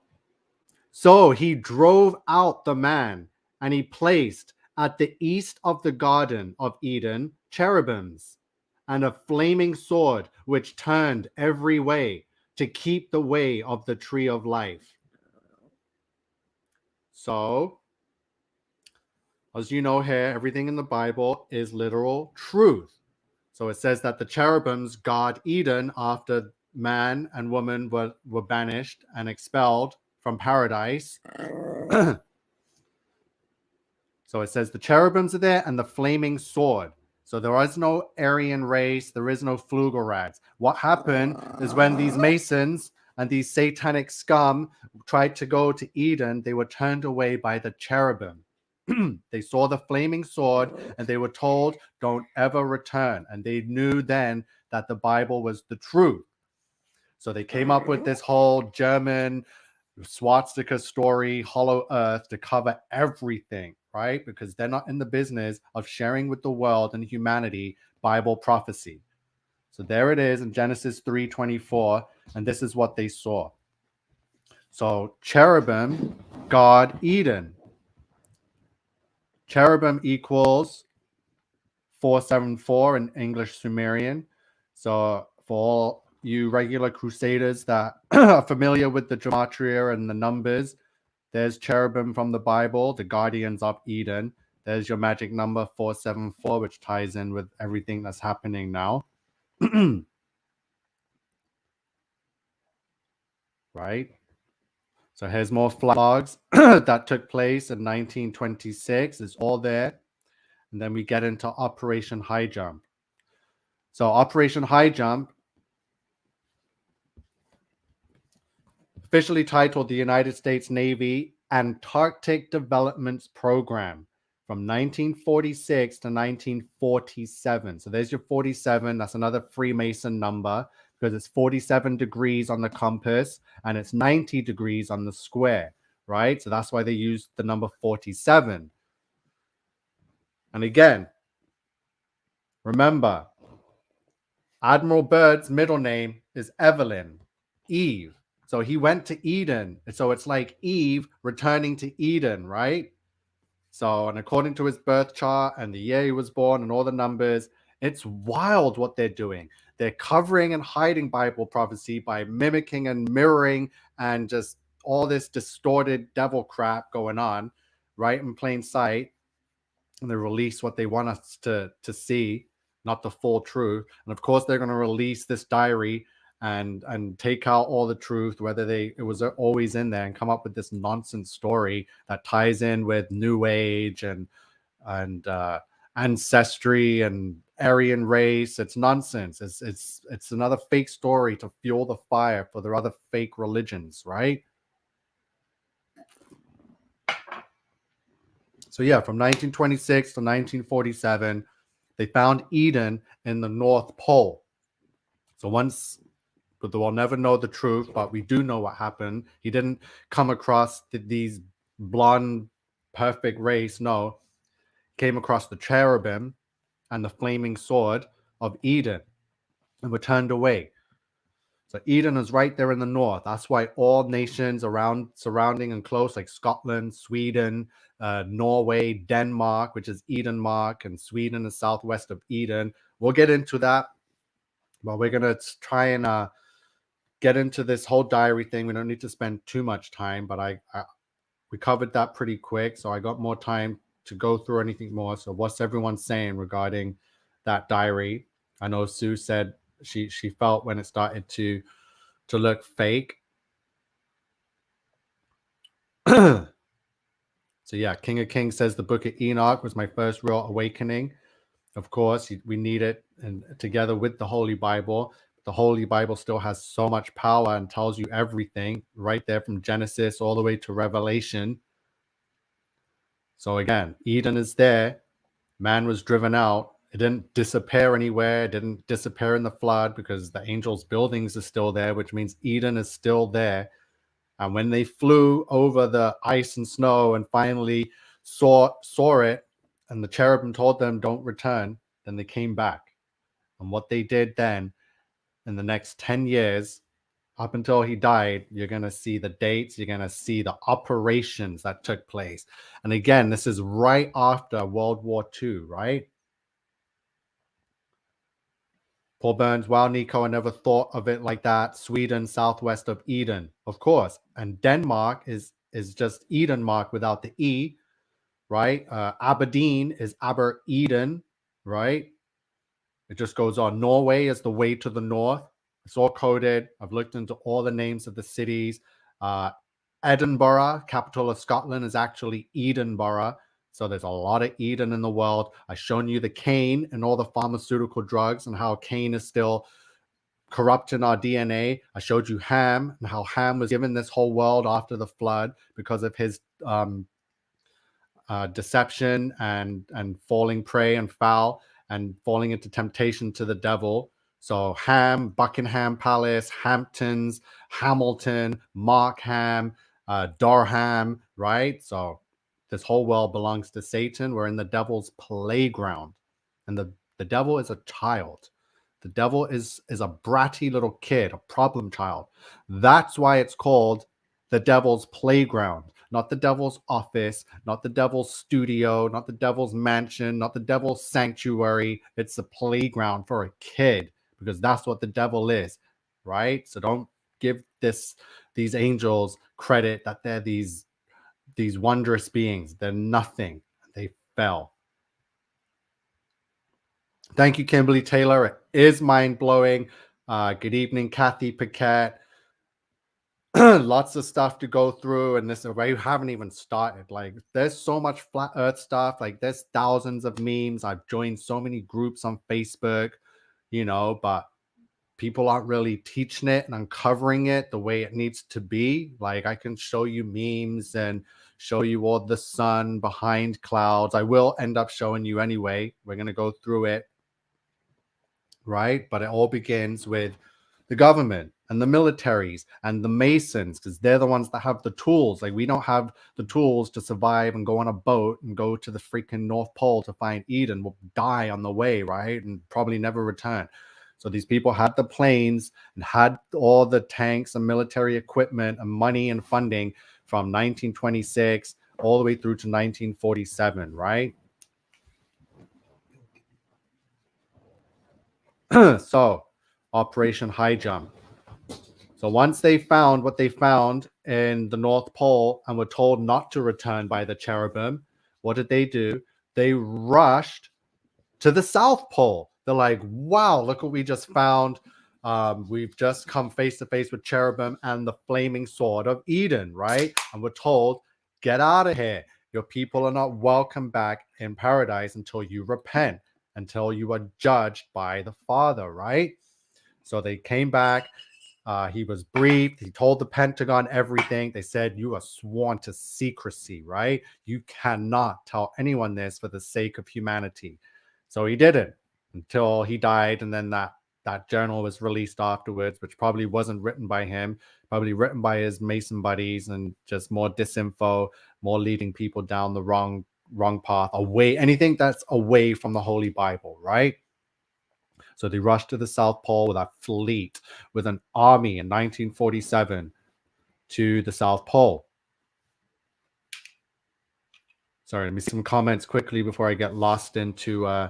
So he drove out the man, and he placed at the east of the Garden of Eden cherubims and a flaming sword which turned every way to keep the way of the tree of life. So, as you know here, everything in the Bible is literal truth. So it says that the cherubims guard Eden after man and woman were banished and expelled from paradise. So it says the cherubims are there and the flaming sword. So there is no Aryan race. There is no Flugerads. What happened is when these Masons and these satanic scum tried to go to Eden, they were turned away by the cherubim. They saw the flaming sword and they were told, don't ever return. And they knew then that the Bible was the truth. So they came up with this whole German swastika story, Hollow Earth, to cover everything, right? Because they're not in the business of sharing with the world and humanity Bible prophecy. So there it is in Genesis 3:24, and this is what they saw. So cherubim, God, Eden. Cherubim equals 474 in English Sumerian. So for all you regular crusaders that are familiar with the gematria and the numbers, there's cherubim from the Bible, the guardians of Eden. There's your magic number 474, which ties in with everything that's happening now. Right? So here's more flags that took place in 1926. It's all there. And then we get into Operation Highjump. So Operation Highjump, officially titled the United States Navy Antarctic Development Program from 1946 to 1947. So there's your 47. That's another Freemason number because it's 47 degrees on the compass and it's 90 degrees on the square, right? So that's why they use the number 47. And again, remember, Admiral Byrd's middle name is Evelyn, Eve. So he went to Eden. So it's like Eve returning to Eden, right? So, and according to his birth chart and the year he was born and all the numbers, It's wild what they're doing. They're covering and hiding Bible prophecy by mimicking and mirroring and just all this distorted devil crap going on right in plain sight. And they release what they want us to see, not the full truth. And of course, they're going to release this diary and take out all the truth, whether it was always in there, and come up with this nonsense story that ties in with New Age and ancestry and Aryan race. It's nonsense. It's another fake story to fuel the fire for their other fake religions, right? So yeah, from 1926 to 1947, they found Eden in the North Pole. So but we'll never know the truth, but we do know what happened. He didn't come across these blonde, perfect race. No, came across the cherubim and the flaming sword of Eden and were turned away. So Eden is right there in the north. That's why all nations around, surrounding and close, like Scotland, Sweden, Norway, Denmark, which is Edenmark, and Sweden is southwest of Eden. We'll get into that, but we're going to try and get into this whole diary thing. We don't need to spend too much time, but we covered that pretty quick, so I got more time to go through anything more. So what's everyone saying regarding that diary? I know Sue said she felt when it started to look fake. So yeah, King of Kings says the Book of Enoch was my first real awakening. Of course, we need it and together with the Holy Bible. The Holy Bible still has so much power and tells you everything right there from Genesis all the way to Revelation. So again, Eden is there. Man was driven out. It didn't disappear anywhere. It didn't disappear in the flood because the angels' buildings are still there, which means Eden is still there. And when they flew over the ice and snow and finally saw it, and the cherubim told them, don't return, then they came back. And what they did then, in the next 10 years, up until he died, you're going to see the dates, you're going to see the operations that took place. And again, this is right after World War II, right? Paul Burns, wow, Nico, I never thought of it like that. Sweden, southwest of Eden, of course. And Denmark is just Edenmark without the E, right? Aberdeen is Aber Eden, right? It just goes on. Norway is the way to the north. It's all coded. I've looked into all the names of the cities. Edinburgh, capital of Scotland, is actually Edinburgh. So there's a lot of Eden in the world. I've shown you the cane and all the pharmaceutical drugs and how cane is still corrupting our DNA. I showed you Ham and how Ham was given this whole world after the flood because of his deception and falling prey and foul and falling into temptation to the devil. So Ham, Buckingham Palace, Hamptons, Hamilton, Markham, Durham, right? So this whole world belongs to Satan. We're in the devil's playground. And the devil is a child. The devil is a bratty little kid, a problem child. That's why it's called the devil's playground. Not the devil's office, not the devil's studio, not the devil's mansion, not the devil's sanctuary. It's a playground for a kid because that's what the devil is, right? So don't give these angels credit that they're these wondrous beings. They're nothing. They fell. Thank you, Kimberly Taylor. It is mind-blowing. Good evening, Kathy Paquette. Lots of stuff to go through, and we haven't even started. Like, there's so much flat earth stuff. Like, there's thousands of memes. I've joined so many groups on Facebook, but people aren't really teaching it and uncovering it the way it needs to be. Like, I can show you memes and show you all the sun behind clouds. I will end up showing you anyway. We're going to go through it, right? But it all begins with the government and the militaries and the Masons, because they're the ones that have the tools. Like, we don't have the tools to survive and go on a boat and go to the freaking North Pole to find Eden. We'll die on the way, right? And probably never return. So these people had the planes and had all the tanks and military equipment and money and funding from 1926 all the way through to 1947, right? So, Operation Highjump. So once they found what they found in the North Pole and were told not to return by the cherubim, what did they do? They rushed to the South Pole. They're like, wow, look what we just found. We've just come face to face with cherubim and the flaming sword of Eden, right? And we're told, get out of here. Your people are not welcome back in paradise until you repent, until you are judged by the Father, right? So they came back. He was briefed. He told the Pentagon everything. They said, you are sworn to secrecy, right? You cannot tell anyone this for the sake of humanity. So he didn't until he died. And then that journal was released afterwards, which probably wasn't written by him, probably written by his Mason buddies, and just more disinfo, more leading people down the wrong path, away, anything that's away from the Holy Bible, right? So they rushed to the South Pole with a fleet, with an army in 1947 to the South Pole. Sorry, let me see some comments quickly before I get lost into...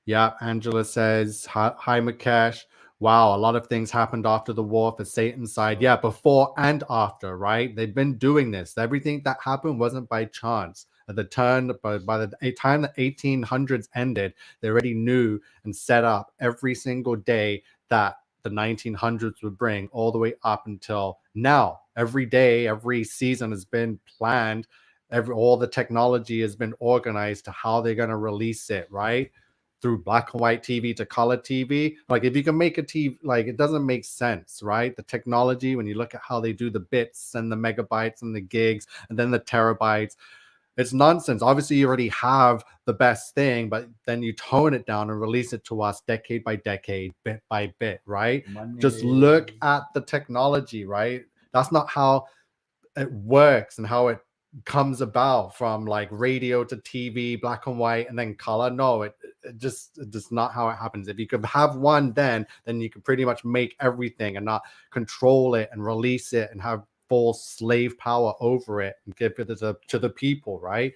yeah, Angela says, hi, Mukesh. Wow, a lot of things happened after the war for Satan's side. Yeah, before and after, right? They've been doing this. Everything that happened wasn't by chance. At the turn, by the time the 1800s ended, they already knew and set up every single day that the 1900s would bring, all the way up until now. Every day, every season has been planned. All the technology has been organized to how they're going to release it, right? Through black and white TV to color TV. Like, if you can make a TV, like, it doesn't make sense, right? The technology, when you look at how they do the bits and the megabytes and the gigs and then the terabytes, it's nonsense. Obviously, you already have the best thing, but then you tone it down and release it to us decade by decade, bit by bit, right? Money. Just look at the technology, right? That's not how it works and how it comes about, from like radio to TV, black and white, and then color. No, it just not how it happens. If you could have one, then you could pretty much make everything and not control it and release it and have full slave power over it and give it to the people, right?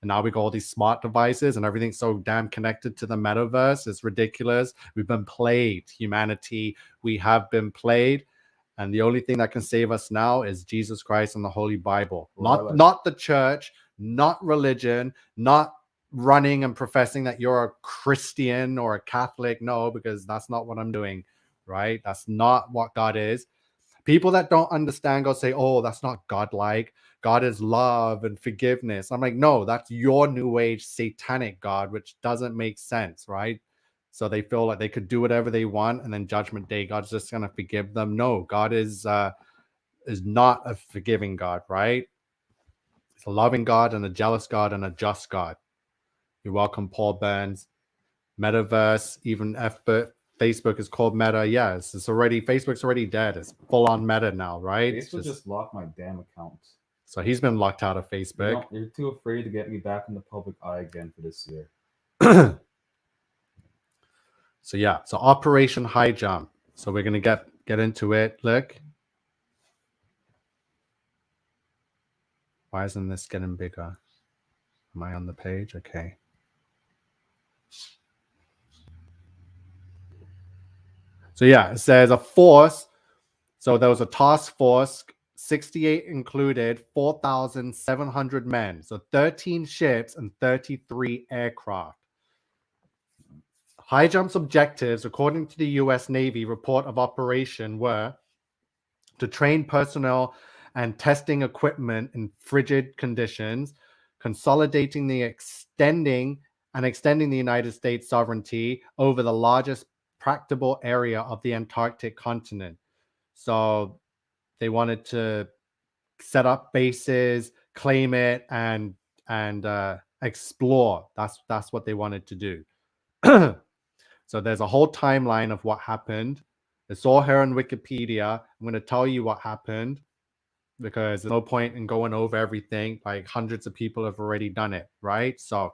And now we got all these smart devices and everything's so damn connected to the metaverse. It's ridiculous. We've been played, humanity. We have been played. And the only thing that can save us now is Jesus Christ and the Holy Bible. Not the church, not religion, not running and professing that you're a Christian or a Catholic. No, because that's not what I'm doing, right? That's not what God is. People that don't understand God say, oh, that's not God-like. God is love and forgiveness. I'm like, no, that's your new age satanic God, which doesn't make sense, right? So they feel like they could do whatever they want, and then Judgment Day, God's just going to forgive them. No, God is not a forgiving God, right? It's a loving God and a jealous God and a just God. You're welcome, Paul Burns. Metaverse, even Facebook is called Meta. Yes, Facebook's already dead. It's full on Meta now, right? Facebook just locked my damn account. So he's been locked out of Facebook. You're too afraid to get me back in the public eye again for this year. So yeah, so Operation Highjump. So we're gonna get into it. Look, why isn't this getting bigger? Am I on the page? Okay. So yeah, it says a force. So there was a task force, 68 included, 4,700 men. So 13 ships and 33 aircraft. Highjump's objectives, according to the U.S. Navy report of operation, were to train personnel and testing equipment in frigid conditions, consolidating the extending the United States sovereignty over the largest practicable area of the Antarctic continent. So they wanted to set up bases, claim it, and explore. That's what they wanted to do. So there's a whole timeline of what happened. It's all here on Wikipedia. I'm going to tell you what happened because there's no point in going over everything. Like, hundreds of people have already done it, right? So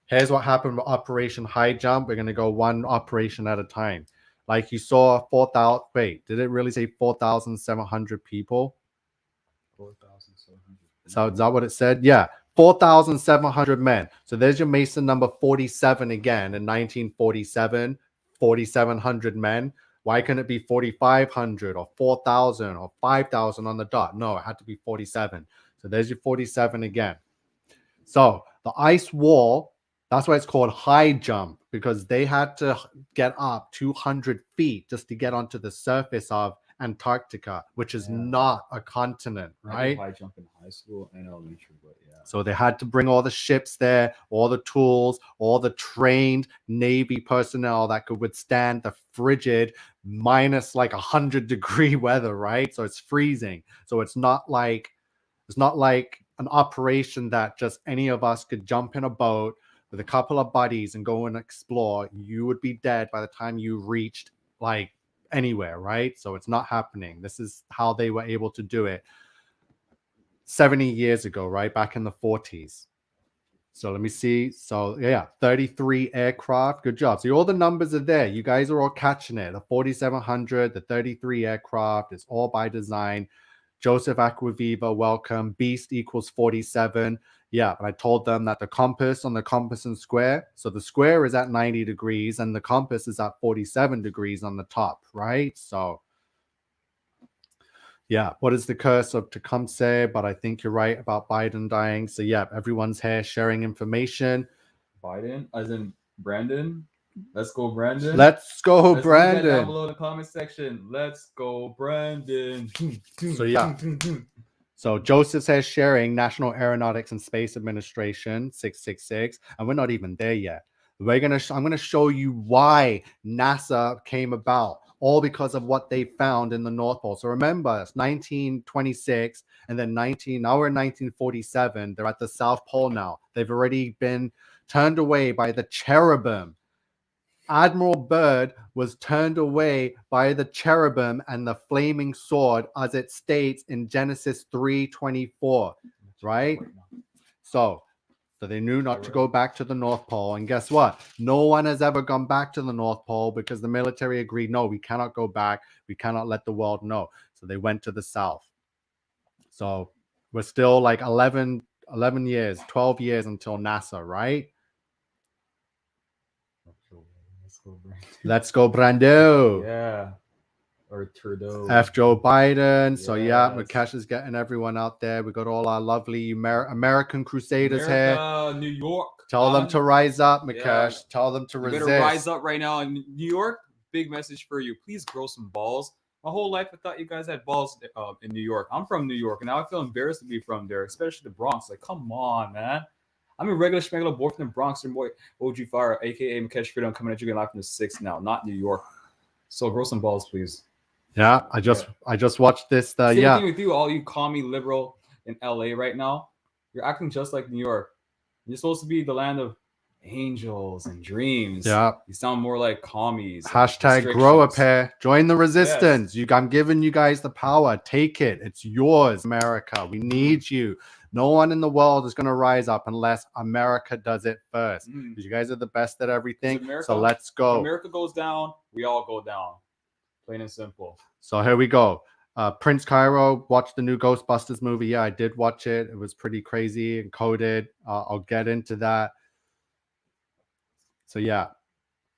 here's what happened with Operation Highjump. We're going to go one operation at a time. Like you saw, 4,000. Wait, did it really say 4,700 people? 4,700. So is that what it said? Yeah. 4,700 men. So there's your Mason number 47 again in 1947. 4,700 men. Why couldn't it be 4,500 or 4,000 or 5,000 on the dot? No, it had to be 47. So there's your 47 again. So the ice wall, that's why it's called Highjump, because they had to get up 200 feet just to get onto the surface of Antarctica, which is not a continent, right? I did Highjump in high school and elementary, but yeah. So they had to bring all the ships there, all the tools, all the trained Navy personnel that could withstand the frigid minus like 100-degree weather, right? So it's freezing. So it's not like an operation that just any of us could jump in a boat with a couple of buddies and go and explore. You would be dead by the time you reached like anywhere, right? So it's not happening. This is how they were able to do it 70 years ago, right? Back in the 40s. So let me see. So yeah, 33 aircraft. Good job. So all the numbers are there. You guys are all catching it. The 4,700, the 33 aircraft. It's all by design. Joseph Aquaviva, welcome. Beast equals 47. Yeah, but I told them that the compass on the compass and square. So the square is at 90 degrees and the compass is at 47 degrees on the top, right? So yeah, what is the curse of Tecumseh? But I think you're right about Biden dying. So yeah, everyone's here sharing information. Biden, as in Brandon. Let's go, Brandon. Let's go, Let's leave that down Brandon. below in the comment section. Let's go, Brandon. So yeah. So Joseph says sharing National Aeronautics and Space Administration 666, and we're not even there yet. I'm gonna show you why NASA came about, all because of what they found in the North Pole. So remember, it's 1926, and then now we're in 1947. They're at the South Pole now. They've already been turned away by the cherubim. Admiral Byrd was turned away by the cherubim and the flaming sword, as it states in Genesis 3:24, right? So they knew not to go back to the North Pole. And guess what? No one has ever gone back to the North Pole because the military agreed, no, we cannot go back. We cannot let the world know. So they went to the South. So we're still like 11 years, 12 years until NASA, right? Let's go, Brando. Yeah. Or Trudeau. F. Joe Biden. So yeah, Mukesh is getting everyone out there. We got all our lovely American Crusaders America, here. New York. Tell them to rise up, Mukesh. Yeah. Tell them to resist. Better rise up right now in New York. Big message for you. Please grow some balls. My whole life, I thought you guys had balls in New York. I'm from New York, and now I feel embarrassed to be from there, especially the Bronx. Like, come on, man. I'm a regular schmegular boy from the Bronx, and boy, OG Fire, aka Mukesh Freedom, coming at you live from the 6th now, not New York. So grow some balls, please. Yeah, I just watched this. Same thing with you, all you commie liberal in LA right now. You're acting just like New York. You're supposed to be the land of angels and dreams. Yeah, you sound more like commies. Hashtag grow a pair. Join the resistance. Yes. I'm giving you guys the power. Take it. It's yours, America. We need you. No one in the world is going to rise up unless America does it first. Because you guys are the best at everything. So let's go. If America goes down, we all go down. Plain and simple. So here we go. Prince Cairo, watched the new Ghostbusters movie. Yeah, I did watch it. It was pretty crazy and coded. I'll get into that. So yeah,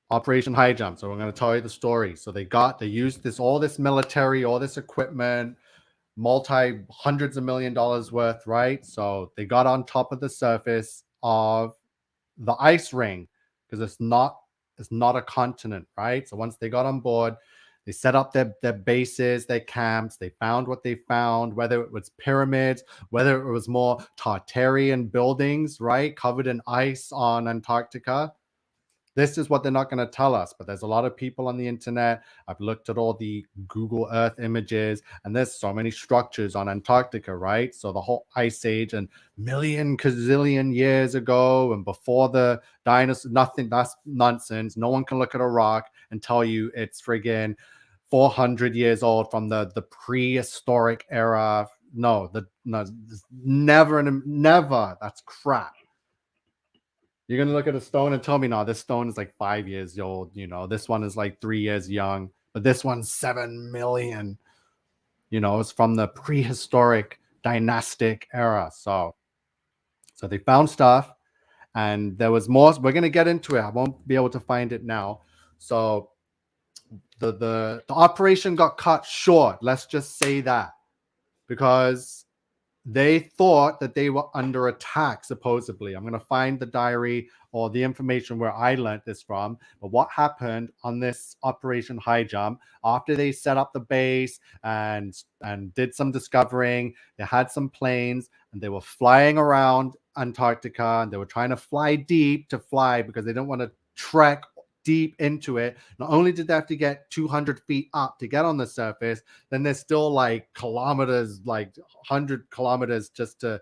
Operation Highjump. So I'm going to tell you the story. So they used all this military, all this equipment, hundreds of $1 million worth, right? So they got on top of the surface of the ice ring because it's not a continent, right? So once they got on board, they set up their bases, their camps. They found what they found, whether it was pyramids, whether it was more Tartarian buildings, right, covered in ice on Antarctica. This is what they're not going to tell us, but there's a lot of people on the internet. I've looked at all the Google Earth images, and there's so many structures on Antarctica, right? So the whole ice age and gazillion years ago and before the dinosaurs, nothing, that's nonsense. No one can look at a rock and tell you it's friggin' 400 years old from the prehistoric era. No, never. That's crap. You're going to look at a stone and tell me, no, this stone is like 5 years old. You know, this one is like 3 years young, but this one's 7 million. You know, it's from the prehistoric dynastic era. So they found stuff and there was more. We're going to get into it. I won't be able to find it now. So the operation got cut short. Let's just say that, because they thought that they were under attack, supposedly. I'm going to find the diary or the information where I learned this from. But what happened on this Operation Highjump, after they set up the base and did some discovering, they had some planes and they were flying around Antarctica, and they were trying to fly deep to fly because they didn't want to trek deep into it. Not only did they have to get 200 feet up to get on the surface, then there's still like kilometers, like 100 kilometers just to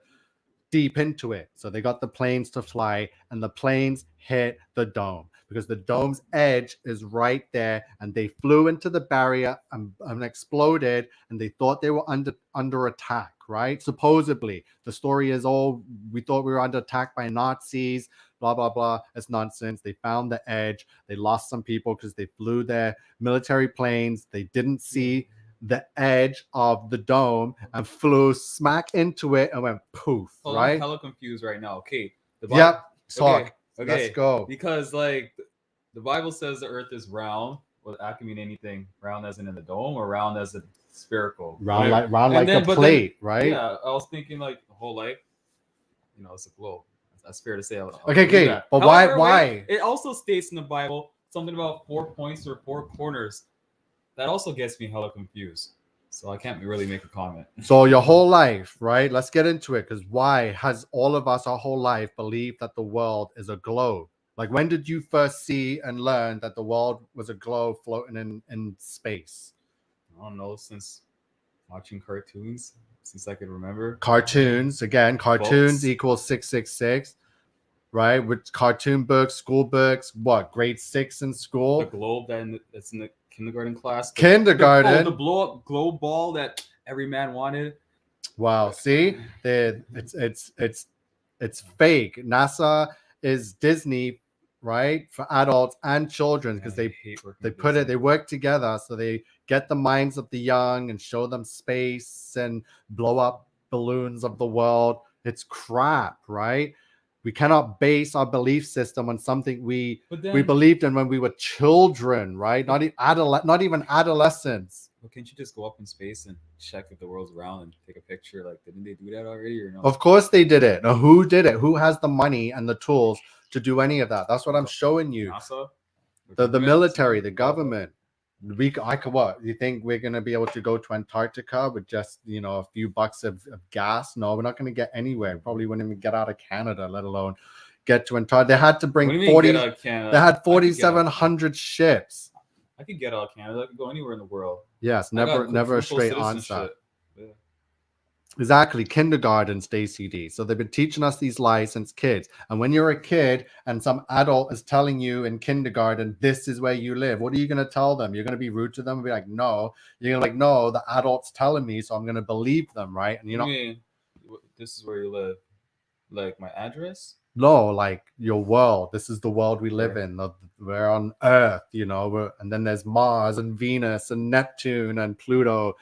deep into it. So they got the planes to fly, and the planes hit the dome because the dome's edge is right there, and they flew into the barrier and exploded, and they thought they were under attack, right? Supposedly the story is, oh, we thought we were under attack by Nazis, blah blah blah. It's nonsense. They found the edge. They lost some people because they flew their military planes. They didn't see the edge of the dome and flew smack into it and went poof. Well, right? I'm hella confused right now. Okay. Yep. Talk. Okay. Let's go. Because like the Bible says the earth is round. Well, that can mean anything. Round as in the dome, or round as in spherical. Round Whatever. like And then- a but then- plate, right? Yeah, I was thinking like the whole life, it's a globe. That's fair to say. I'll Okay, believe okay. that. But However, why? wait, it also states in the Bible something about 4 points or 4 corners. That also gets me hella confused. So I can't really make a comment. So your whole life, right? Let's get into it, because why has all of us our whole life believed that the world is a globe? Like, when did you first see and learn that the world was a globe floating in space? I don't know, since watching cartoons, since I can remember. Cartoons, again, cartoons Books. equals 666, right? With cartoon books, school books, what, grade 6 in The school? globe that's in the kindergarten class. Kindergarten. The blow up globe ball that every man wanted. Wow, see, it's fake. NASA is Disney, right, for adults and children, because I they hate working they with put it, Disney. they work together, so they get the minds of the young and show them space and blow up balloons of the world. It's crap, right? We cannot base our belief system on something we But then, believed in when we were children, right? Not even adolescents. well, can't you just go up in space and check if the world's round and take a picture? Like, didn't they do that already or no? Of course they did it. Now, who did it? Who has the money and the tools to do any of that? That's what I'm showing you. NASA? The government? military, the government. I could, what? You think we're gonna be able to go to Antarctica with just a few bucks of gas? No, we're not gonna get anywhere. We probably wouldn't even get out of Canada, let alone get to Antarctica. They had to bring What do you mean 40. get out of Canada? They had I could get out- 4,700 ships. I could get out of Canada. I could go anywhere in the world. Yes, I got never a full straight citizenship. answer. Yeah. Exactly, kindergarten, Stacey D. So they've been teaching us these lies since kids. And when you're a kid and some adult is telling you in kindergarten, this is where you live, what are you going to tell them? You're going to be rude to them and be like, no. You're going to be like, no, the adult's telling me, so I'm going to believe them, right? And You mean this is where you live? Like my address? no, like your world. This is the world we live in. We're on Earth, and then there's Mars and Venus and Neptune and Pluto,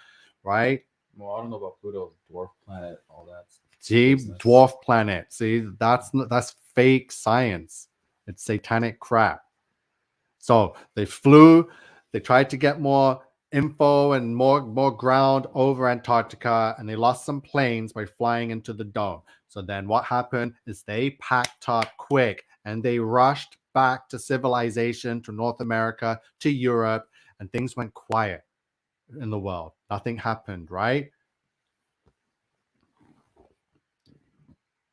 right? Well, I don't know about Pluto, dwarf planet, all that. See, business. dwarf planet. See, that's fake science. It's satanic crap. So they flew. They tried to get more info and more ground over Antarctica, and they lost some planes by flying into the dome. So then what happened is they packed up quick and they rushed back to civilization, to North America, to Europe, and things went quiet in the world. Nothing happened, right?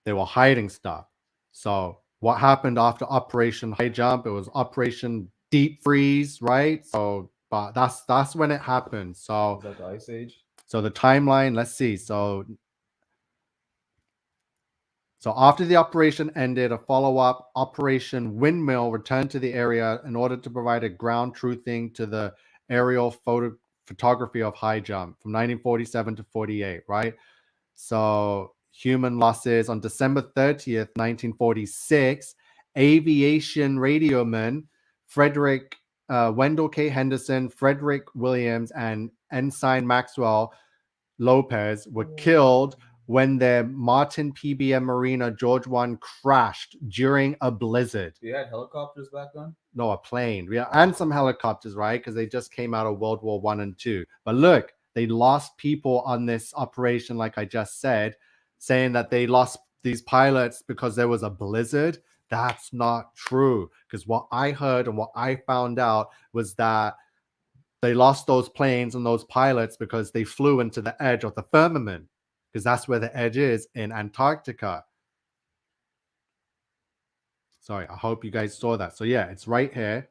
They were hiding stuff. So what happened after Operation Highjump? It was Operation Deep Freeze, right? So, but that's when it happened. So Is that the Ice Age? So the timeline, let's see. So after the operation ended, a follow-up Operation Windmill returned to the area in order to provide a ground truthing to the aerial photography of Highjump from 1947 to 48, right? So human losses on December 30th, 1946, aviation radioman Frederick Wendell K. Henderson, Frederick Williams, and Ensign Maxwell Lopez were killed when their Martin PBM Marina George 1 crashed during a blizzard. They had helicopters back then? No, a plane. Yeah, and some helicopters, right? Because they just came out of World War One and Two. But look, they lost people on this operation, like I just said, saying that they lost these pilots because there was a blizzard. That's not true. Because what I heard and what I found out was that they lost those planes and those pilots because they flew into the edge of the firmament, because that's where the edge is in Antarctica. Sorry, I hope you guys saw that. So yeah, it's right here.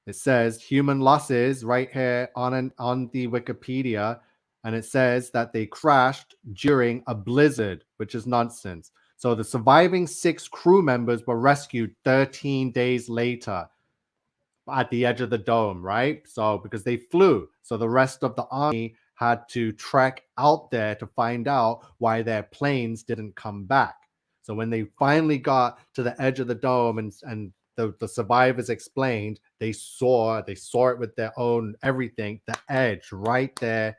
It says human losses right here on the Wikipedia, and it says that they crashed during a blizzard, which is nonsense. So the surviving 6 crew members were rescued 13 days later at the edge of the dome, right? So because they flew, so the rest of the army had to trek out there to find out why their planes didn't come back. So when they finally got to the edge of the dome and the survivors explained, they saw it with their own everything, the edge right there,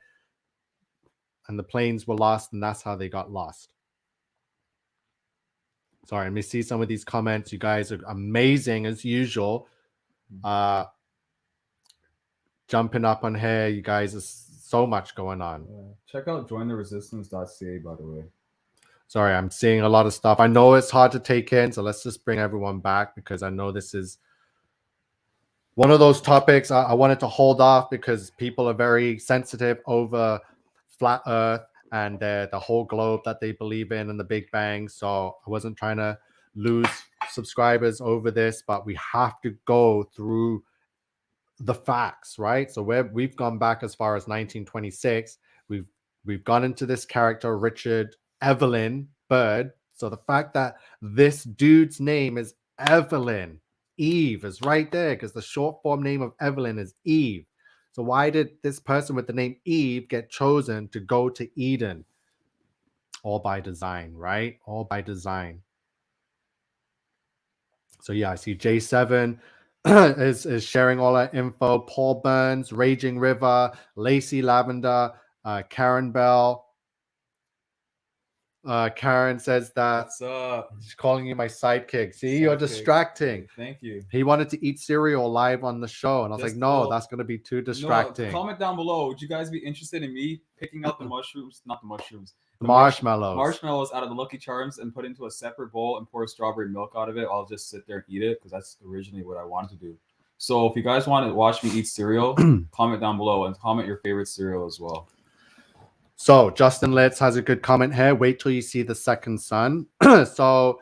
and the planes were lost, and that's how they got lost. Sorry, let me see some of these comments. You guys are amazing as usual. Jumping up on here, you guys, are so much going on. Check out jointheresistance.ca, by the way. Sorry, I'm seeing a lot of stuff. I know it's hard to take in, so let's just bring everyone back, because I know this is one of those topics I wanted to hold off because people are very sensitive over flat Earth and the whole globe that they believe in and the Big Bang. So I wasn't trying to lose subscribers over this, but we have to go through the facts, right? So we've gone back as far as 1926. We've gone into this character, Richard Evelyn Byrd. So the fact that this dude's name is Evelyn, Eve is right there, because the short form name of Evelyn is Eve. So why did this person with the name Eve get chosen to go to Eden? All by design, right? All by design. So yeah, I see J7 is sharing all that info. Paul Burns, Raging River, Lacey Lavender, Karen Bell. Karen says that What's up? she's calling you my sidekick. See, you're distracting. Thank you. He wanted to eat cereal live on the show, and I was Just like, no, go- that's going to be too distracting. No, comment down below. Would you guys be interested in me picking out the mushrooms? Not the mushrooms. The marshmallows. Marshmallows out of the Lucky Charms and put into a separate bowl and pour strawberry milk out of it. I'll just sit there and eat it because that's originally what I wanted to do. So if you guys want to watch me eat cereal, comment down below and comment your favorite cereal as well. So Justin Litz has a good comment here. Wait till you see the second sun. So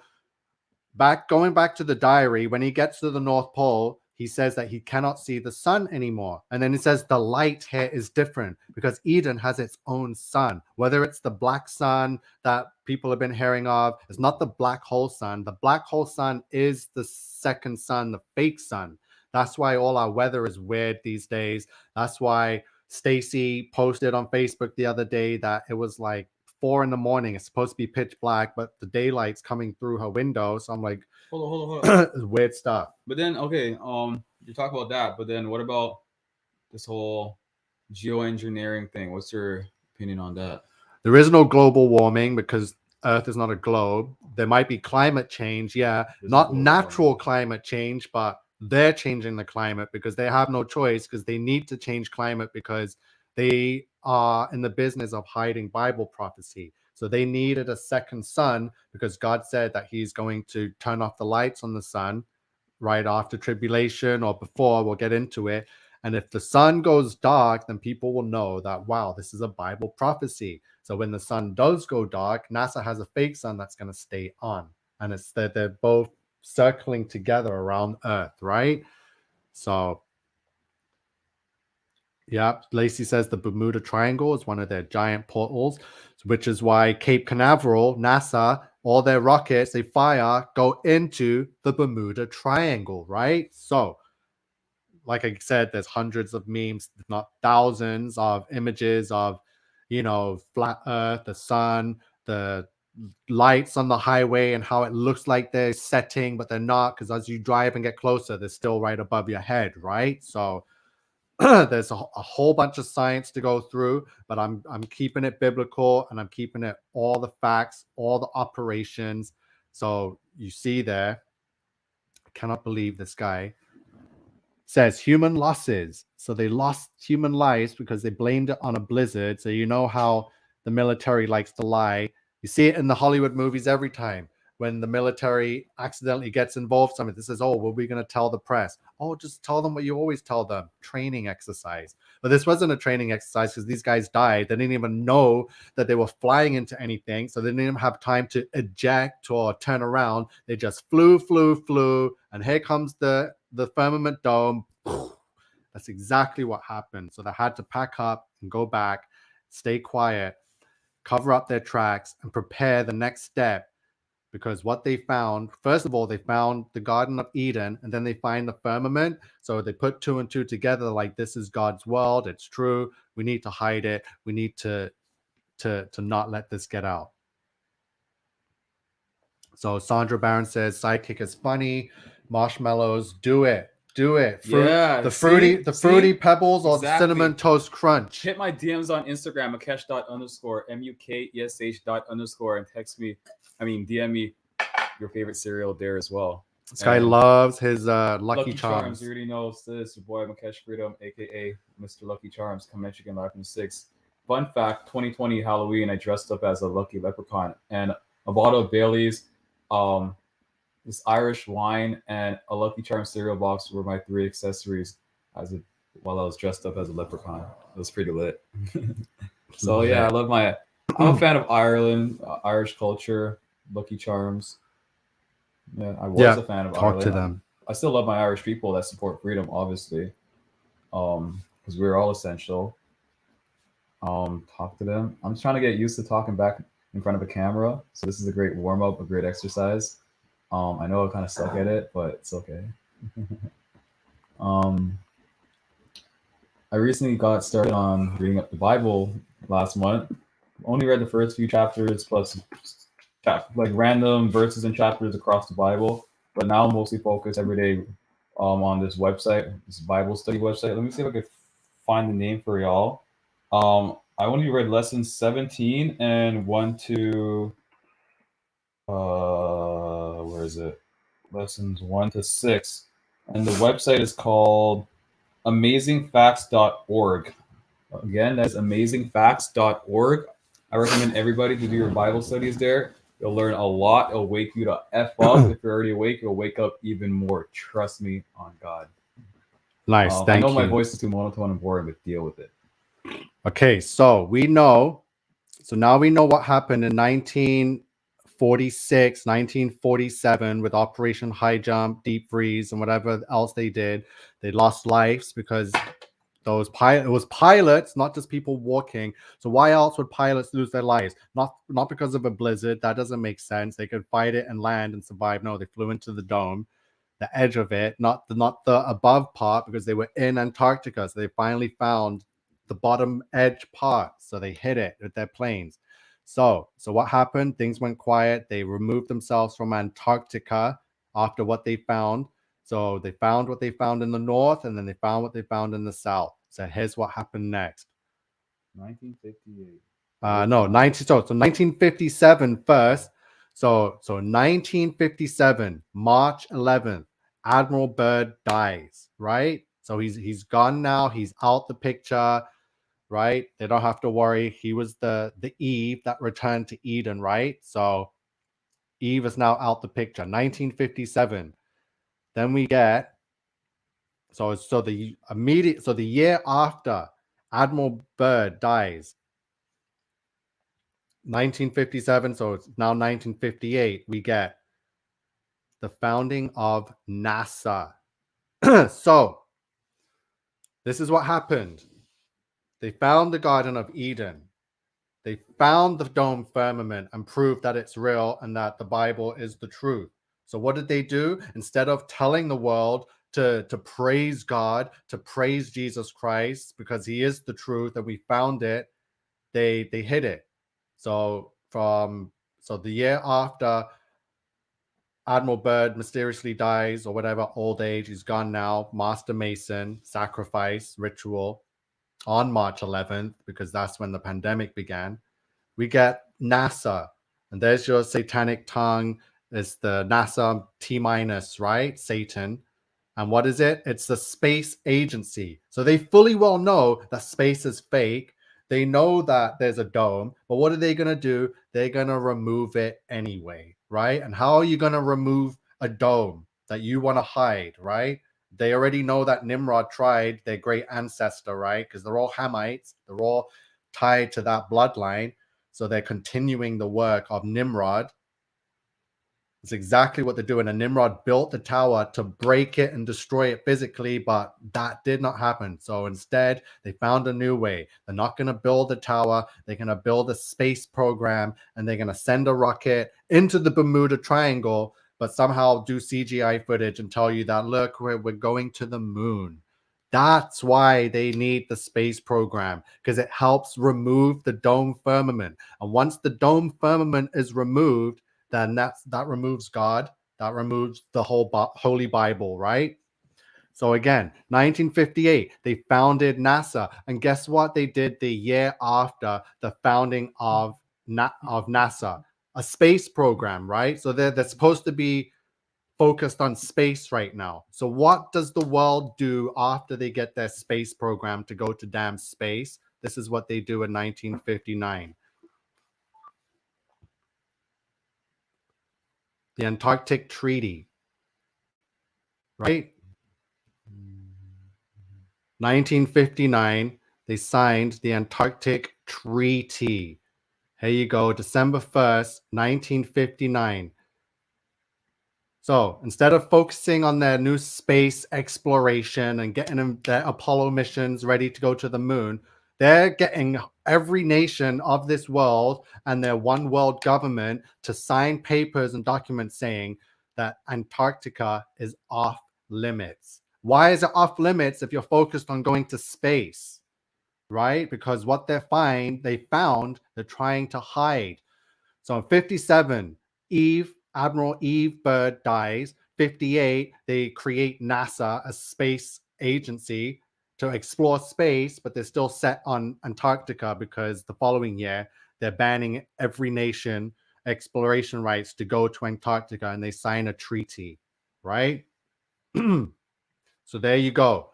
going back to the diary, when he gets to the North Pole, he says that he cannot see the sun anymore. And then he says the light here is different because Eden has its own sun. Whether it's the black sun that people have been hearing of, it's not the black hole sun. The black hole sun is the second sun, the fake sun. That's why all our weather is weird these days. That's why Stacy posted on Facebook the other day that it was like 4 a.m. It's supposed to be pitch black, but the daylight's coming through her window. So I'm like, hold on. weird stuff. But then, okay, you talk about that, but then what about this whole geoengineering thing? What's your opinion on that? There is no global warming because Earth is not a globe. There might be climate change, yeah, not natural climate change, but they're changing the climate because they have no choice, because they need to change climate because they are in the business of hiding Bible prophecy. So they needed a second sun because God said that he's going to turn off the lights on the sun right after tribulation or before. We'll get into it. And if the sun goes dark, then people will know that, wow, this is a Bible prophecy. So when the sun does go dark, NASA has a fake sun that's going to stay on. And it's that they're both circling together around Earth, right? So yeah, Lacey says the Bermuda Triangle is one of their giant portals, which is why Cape Canaveral, NASA, all their rockets they fire go into the Bermuda Triangle, right? So, like I said, there's hundreds of memes, if not thousands of images of, flat Earth, the sun, the lights on the highway and how it looks like they're setting, but they're not, because as you drive and get closer, they're still right above your head, right? So There's a whole bunch of science to go through, but I'm keeping it biblical, and I'm keeping it all the facts, all the operations. So you see there, I cannot believe this guy says human losses. So they lost human lives because they blamed it on a blizzard. So you know how the military likes to lie. You see it in the Hollywood movies every time when the military accidentally gets involved. Something that says, "Oh, well, we're going to tell the press." Oh, just tell them what you always tell them: training exercise. But this wasn't a training exercise because these guys died. They didn't even know that they were flying into anything, so they didn't even have time to eject or turn around. They just flew, and here comes the firmament dome. That's exactly what happened. So they had to pack up and go back, stay quiet, cover up their tracks, and prepare the next step. Because what they found, first of all, they found the Garden of Eden, and then they find the firmament. So they put two and two together, like, this is God's world. It's true. We need to hide it. We need to not let this get out. So Sandra Barron says, sidekick is funny. Marshmallows, do it. Yeah, the see? fruity pebbles, or the Exactly. cinnamon toast crunch. Hit my DMs on Instagram, mukesh._mukesh._ and text me. DM me your favorite cereal there as well. This guy loves his Lucky Charms. Charms. You already know this. Your boy Mukesh Freedom, aka Mr. Lucky Charms, coming at you again live from the 6th. Fun fact: 2020 Halloween, I dressed up as a lucky leprechaun, and a bottle of Bailey's, this Irish wine, and a Lucky Charms cereal box were my 3 accessories while I was dressed up as a leprechaun. It was pretty lit. So yeah, I'm a fan of Ireland, Irish culture, Lucky Charms. Yeah, I was a fan of talk Ireland. to them. I still love my Irish people that support freedom, obviously, because we're all essential. Talk to them. I'm just trying to get used to talking back in front of a camera, so this is a great warm up, a great exercise. I know I kind of suck at it, but it's okay. I recently got started on reading up the Bible last month. Only read the first few chapters plus like random verses and chapters across the Bible, but now I'm mostly focused every day on this website, this Bible study website. Let me see if I could find the name for y'all. I only read lessons 17 and 1 to where is it? Lessons 1 to 6. And the website is called amazingfacts.org. Again, that's amazingfacts.org. I recommend everybody to do your Bible studies there. You'll learn a lot. It'll wake you to F up. If you're already awake, you'll wake up even more. Trust me on God. Nice, thank you. I know my voice is too monotone and boring, but deal with it. Okay, so now we know what happened in 1946, 1947 with Operation Highjump, Deep Freeze, and whatever else they did. They lost lives because it was pilots, not just people walking. So why else would pilots lose their lives? Not because of a blizzard. That doesn't make sense. They could fight it and land and survive. No, they flew into the dome, the edge of it, not the above part, because they were in Antarctica. So they finally found the bottom edge part. So they hit it with their planes. So what happened? Things went quiet. They removed themselves from Antarctica after what they found. So they found what they found in the north, and then they found what they found in the south. So here's what happened next. 1958. No, 1957 first. So 1957, March 11th, Admiral Byrd dies, right? So he's gone now. He's out the picture, right? They don't have to worry. He was the Eve that returned to Eden, right? So Eve is now out the picture. 1957. Then we get the year after Admiral Byrd dies, 1957, so it's now 1958, we get the founding of NASA. So this is what happened. They found the Garden of Eden. They found the dome firmament and proved that it's real and that the Bible is the truth. So what did they do? Instead of telling the world to praise God, to praise Jesus Christ, because he is the truth and we found it, they hid it. So the year after Admiral Byrd mysteriously dies or whatever, old age, he's gone now. Master Mason, sacrifice, ritual on March 11th, because that's when the pandemic began. We get NASA, and there's your satanic tongue. It's the NASA T minus, right? Satan. And what is it? It's the space agency. So they fully well know that space is fake. They know that there's a dome, but what are they going to do? They're going to remove it anyway, right? And how are you going to remove a dome that you want to hide, right? They already know that Nimrod tried, their great ancestor, right? Because they're all Hamites. They're all tied to that bloodline. So they're continuing the work of Nimrod. It's exactly what they're doing. And Nimrod built the tower to break it and destroy it physically, but that did not happen. So instead, they found a new way. They're not going to build a tower. They're going to build a space program, and they're going to send a rocket into the Bermuda Triangle, but somehow do CGI footage and tell you that, look, we're going to the moon. That's why they need the space program, because it helps remove the dome firmament. And once the dome firmament is removed, then that removes God. That removes the whole Holy Bible, right? So again, 1958, they founded NASA. And guess what they did the year after the founding of NASA? A space program, right? So they're supposed to be focused on space right now. So what does the world do after they get their space program to go to damn space? This is what they do in 1959. The Antarctic Treaty, right? 1959, they signed the Antarctic Treaty. Here you go, December 1st, 1959. So instead of focusing on their new space exploration and getting them their Apollo missions ready to go to the moon, they're getting every nation of this world and their one world government to sign papers and documents saying that Antarctica is off limits. Why is it off limits if you're focused on going to space? Right? Because what they found, they're trying to hide. So in 57, Admiral Eve Byrd dies. 58, they create NASA, a space agency to explore space, but they're still set on Antarctica because the following year they're banning every nation exploration rights to go to Antarctica, and they sign a treaty, right? So there you go.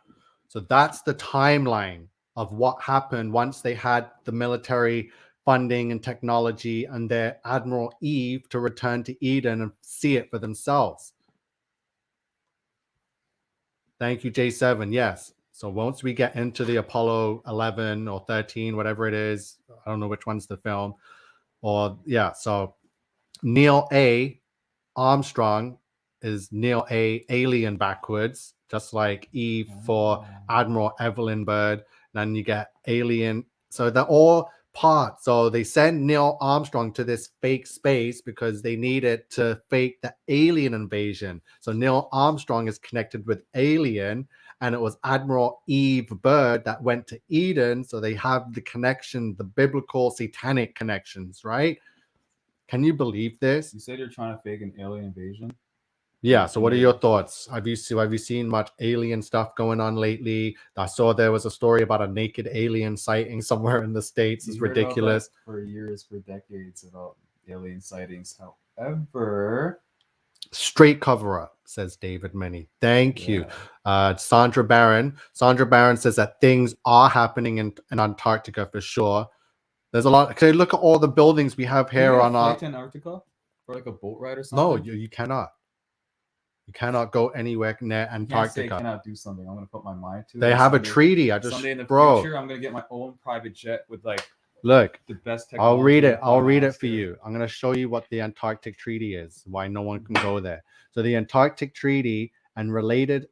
So that's the timeline of what happened once they had the military funding and technology and their Admiral Eve to return to Eden and see it for themselves. Thank you, J7. Yes. So once we get into the Apollo 11 or 13, whatever it is, I don't know which one's the film, or yeah. So Neil A. Armstrong is Neil A. Alien backwards, just like Eve for Admiral Evelyn Byrd. Then you get Alien. So they're all part. So they send Neil Armstrong to this fake space because they needed to fake the alien invasion. So Neil Armstrong is connected with Alien, and it was Admiral Eve Byrd that went to Eden. So they have the connection, the biblical satanic connections, right? Can you believe this? You said you're trying to fake an alien invasion. Yeah. So what are your thoughts? Have you seen much alien stuff going on lately? I saw there was a story about a naked alien sighting somewhere in the States. It's ridiculous. For years, for decades, about alien sightings. However, straight cover up, says David Minnie. Thank you. Sandra Barron says that things are happening in Antarctica for sure. There's a lot. Okay, look at all the buildings we have here on our Antarctica for like a boat ride or something. No, you cannot. You cannot go anywhere near Antarctica. I cannot do something. I'm gonna put my mind to it. They have a treaty. Someday in the future, I'm gonna get my own private jet with like look the best technology. I'll read it for you. I'm gonna show you what the Antarctic Treaty is, why no one can go there. So the Antarctic Treaty and related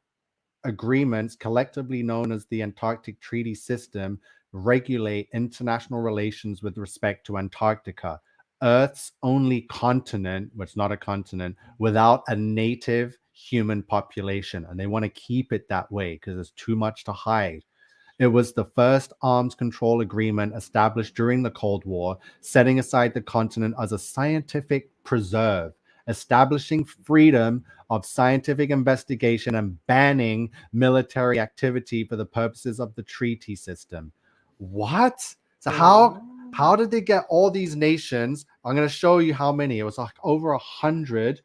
agreements, collectively known as the Antarctic Treaty System, regulate international relations with respect to Antarctica, Earth's only continent, which is not a continent, without a native human population. And they want to keep it that way because there's too much to hide. It was the first arms control agreement established during the Cold War, setting aside the continent as a scientific preserve, establishing freedom of scientific investigation and banning military activity for the purposes of the treaty system. What? So how did they get all these nations? I'm going to show you how many. It was like over 100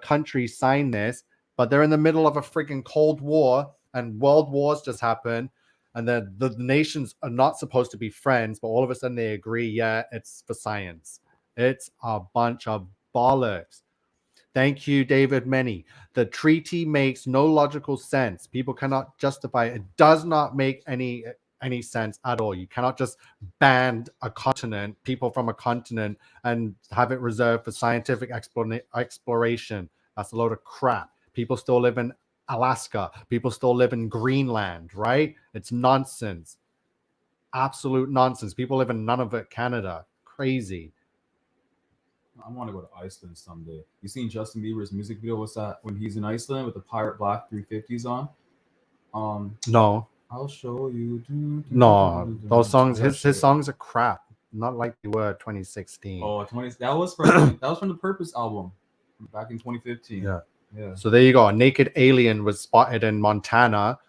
countries signed this, but they're in the middle of a freaking Cold War and world wars just happened. And then the nations are not supposed to be friends, but all of a sudden they agree, yeah, it's for science. It's a bunch of bollocks. Thank you, David Many. The treaty makes no logical sense. People cannot justify it. It does not make any sense at all. You cannot just ban a continent, people from a continent, and have it reserved for scientific exploration. That's a load of crap. People still live in Alaska. People still live in Greenland, right? It's nonsense. Absolute nonsense. People live in Nunavut, Canada. Crazy. I want to go to Iceland someday. You seen Justin Bieber's music video? What's that? When he's in Iceland with the Pirate Black 350s on? No. I'll show you. No, those songs, his songs are crap. Not like they were 2016. Oh, that was from the Purpose album back in 2015. Yeah. So there you go. A naked alien was spotted in Montana,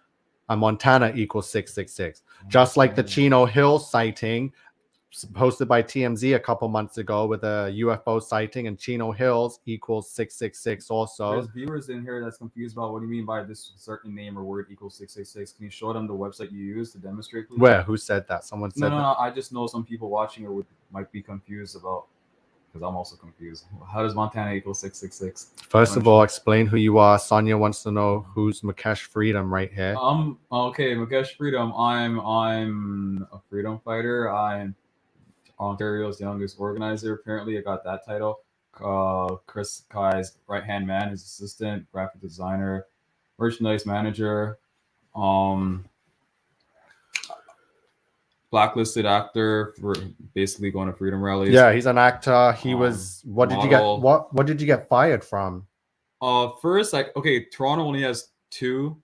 and Montana equals 666. Just like the Chino Hill sighting posted by TMZ a couple months ago with a UFO sighting, and Chino Hills equals 666 also. There's viewers in here that's confused about what do you mean by this certain name or word equals 666. Can you show them the website you use to demonstrate, please? Where? Who said that? Someone said that? No. I just know some people watching or might be confused about, because I'm also confused. How does Montana equal 666? First of all, explain who you are. Sonia wants to know who's Mukesh Freedom right here. Okay, Mukesh Freedom. I'm a freedom fighter. I'm Ontario's youngest organizer. Apparently, I got that title. Chris Kai's right-hand man, his assistant, graphic designer, merchandise manager, blacklisted actor for basically going to freedom rallies. Yeah, he's an actor. He was. What did model. you get? What did you get fired from? First, Toronto only has two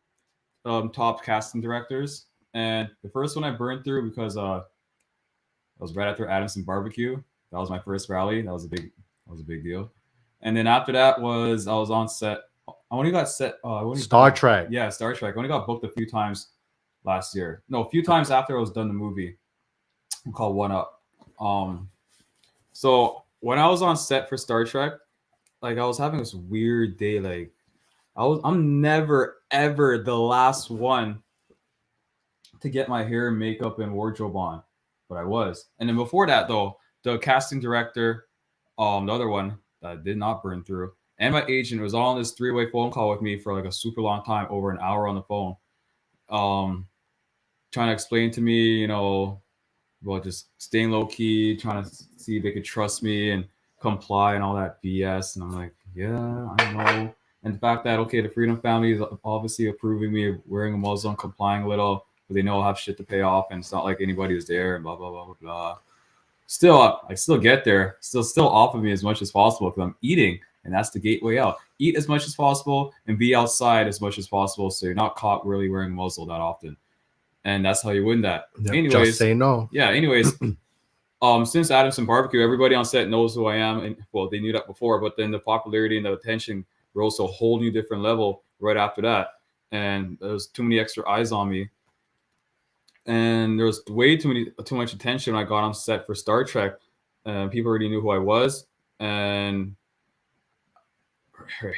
top casting directors, and the first one I burned through because it was right after Adamson Barbecue. That was my first rally. That was a big deal. And then after that I was on set. I only got set. Star Trek. Yeah, Star Trek. I only got booked a few times last year. No, a few times after I was done the movie called One Up. So when I was on set for Star Trek, I was having this weird day. I'm never ever the last one to get my hair, makeup, and wardrobe on. But I was. And then before that, though, the casting director, the other one that I did not burn through, and my agent was all on this three-way phone call with me for a super long time, over an hour on the phone, trying to explain to me, just staying low-key, trying to see if they could trust me and comply and all that BS. And I'm like, yeah, I know. And the fact that, okay, the Freedom family is obviously approving me of wearing a muzzle and complying a little, but they know I'll have shit to pay off, and it's not like anybody was there, and blah blah blah blah blah. Still, I still get there. Still off of me as much as possible because I'm eating, and that's the gateway out. Eat as much as possible and be outside as much as possible, so you're not caught really wearing a muzzle that often. And that's how you win that. Yep, anyways, just say no. Yeah. Anyways, since Adamson Barbecue, everybody on set knows who I am, and well, they knew that before, but then the popularity and the attention rose to a whole new different level right after that, and there was too many extra eyes on me. And there was way too much attention when I got on set for Star Trek. People already knew who I was and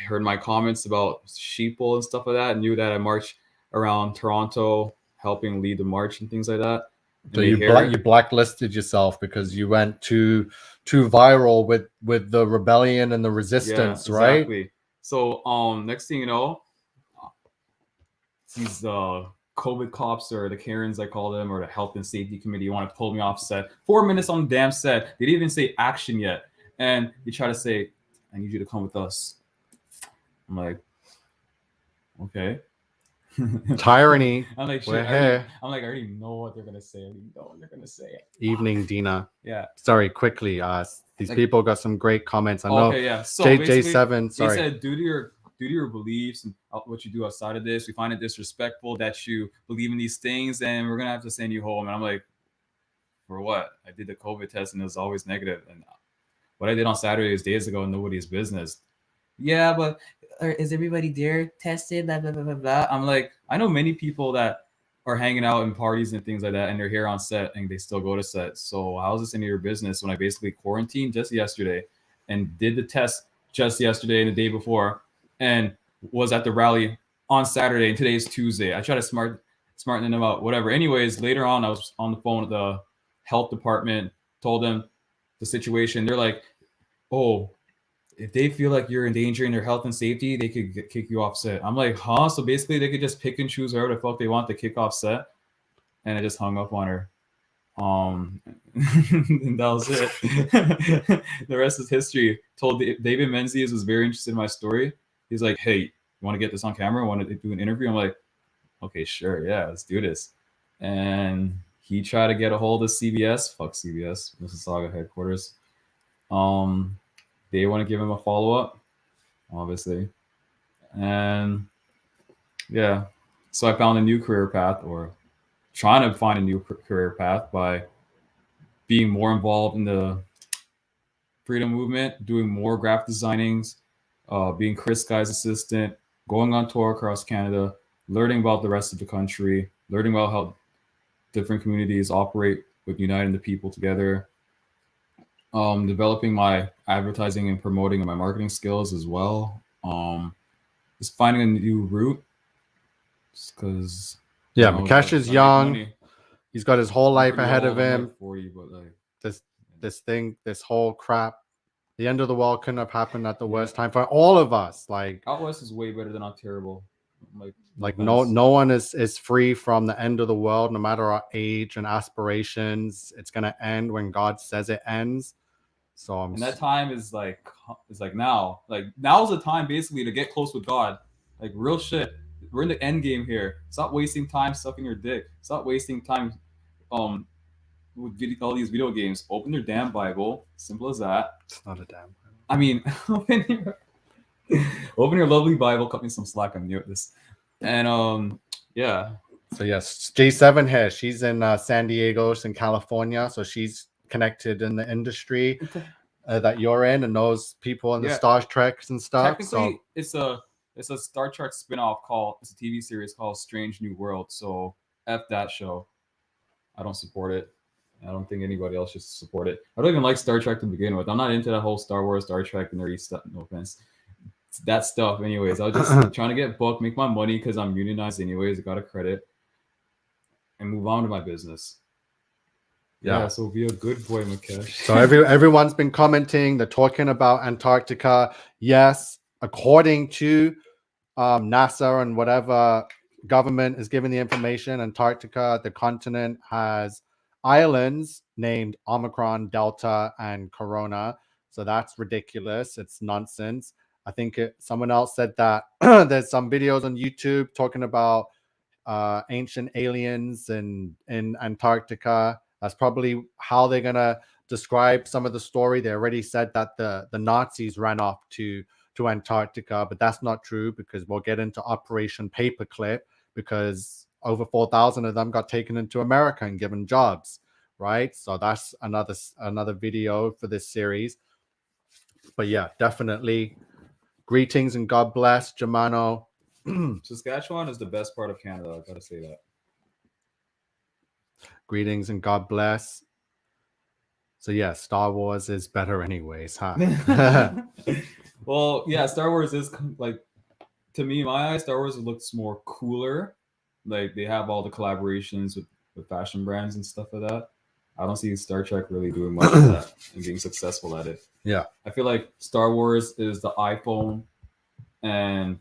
heard my comments about sheeple and stuff like that, and knew that I marched around Toronto helping lead the march and things like that. So you blacklisted yourself because you went too viral with the rebellion and the resistance, yeah, right? Exactly. So next thing you know, these COVID cops, or the Karens I call them, or the health and safety committee, want to pull me off set. 4 minutes on the damn set. They didn't even say action yet. And you try to say, I need you to come with us. I'm like, okay. Tyranny. I'm like, shit, we're here. I already know what they're gonna say. Evening, Dina. Yeah. Sorry, quickly. These people got some great comments. I know. Okay, yeah. So JJ7. Sorry. They said, due to your beliefs and what you do outside of this, we find it disrespectful that you believe in these things, and we're gonna have to send you home. And I'm like, for what? I did the COVID test and it was always negative. And what I did on Saturday is days ago, nobody's business. Yeah, but is everybody there tested? Blah blah blah blah blah. I'm like, I know many people that are hanging out in parties and things like that, and they're here on set and they still go to set. So how's this any of your business when I basically quarantined just yesterday and did the test just yesterday and the day before, and was at the rally on Saturday, and today's Tuesday. I try to smarten them out, whatever. Anyways, later on, I was on the phone with the health department, told them the situation. They're like, oh, if they feel like you're endangering their health and safety, they could kick you off set. I'm like, huh? So basically, they could just pick and choose whoever the fuck they want to kick off set, and I just hung up on her. And that was it. The rest is history. Told David Menzies was very interested in my story. He's like, hey, you want to get this on camera? Want to do an interview? I'm like, okay, sure, yeah, let's do this. And he tried to get a hold of CBS. Fuck CBS, Mississauga headquarters. They want to give him a follow-up, obviously. And yeah, so I found a new career path, or trying to find a new career path by being more involved in the freedom movement, doing more graphic designings, being Chris Guy's assistant, going on tour across Canada, learning about the rest of the country, learning about how different communities operate with uniting the people together, developing my advertising and promoting and my marketing skills as well. Just finding a new route, because Yeah, Mukesh is young. He's got his whole life ahead of him. Like 40, but like this whole crap. The end of the world couldn't have happened at the worst time for all of us. Like out west is way better than Ontario. Like no one is free from the end of the world, no matter our age and aspirations. It's gonna end when God says it ends. So and that time is like now. Like now's the time basically to get close with God. Like real shit. We're in the end game here. Stop wasting time sucking your dick. Stop wasting time with all these video games. Open your damn Bible. Simple as that. It's not a damn Bible. I mean, open your lovely Bible. Cut me some slack. I'm new at this. And yeah. So yes, J7 here. She's in San Diego, she's in California. So she's connected in the industry that you're in and knows people in the Star Treks and stuff. Technically, so it's a Star Trek spinoff it's a TV series called Strange New World. So F that show. I don't support it. I don't think anybody else should support it. I don't even like Star Trek to begin with. I'm not into that whole Star Wars, Star Trek, nerdy stuff. No offense. It's that stuff, anyways. I was just trying to get booked, make my money because I'm unionized, anyways. I got a credit, and move on to my business. Yeah, so be a good boy, Mukesh. So everyone's been commenting. They're talking about Antarctica. Yes, according to NASA and whatever government is giving the information, Antarctica, the continent, has islands named Omicron, Delta, and Corona. So that's ridiculous. It's nonsense. I think someone else said that there's some videos on YouTube talking about ancient aliens in Antarctica. That's probably how they're gonna describe some of the story. They already said that the Nazis ran off to Antarctica, but that's not true, because we'll get into Operation Paperclip, because over 4,000 of them got taken into America and given jobs, right? So that's another video for this series. But yeah, definitely greetings and God bless, Germano. Saskatchewan is the best part of Canada. I gotta say that. Greetings and God bless. So yeah, Star Wars is better anyways, huh? Well, yeah, Star Wars is like, to me, in my eyes, Star Wars looks more cooler. Like they have all the collaborations with fashion brands and stuff like that. I don't see Star Trek really doing much of that and being successful at it. Yeah. I feel like Star Wars is the iPhone and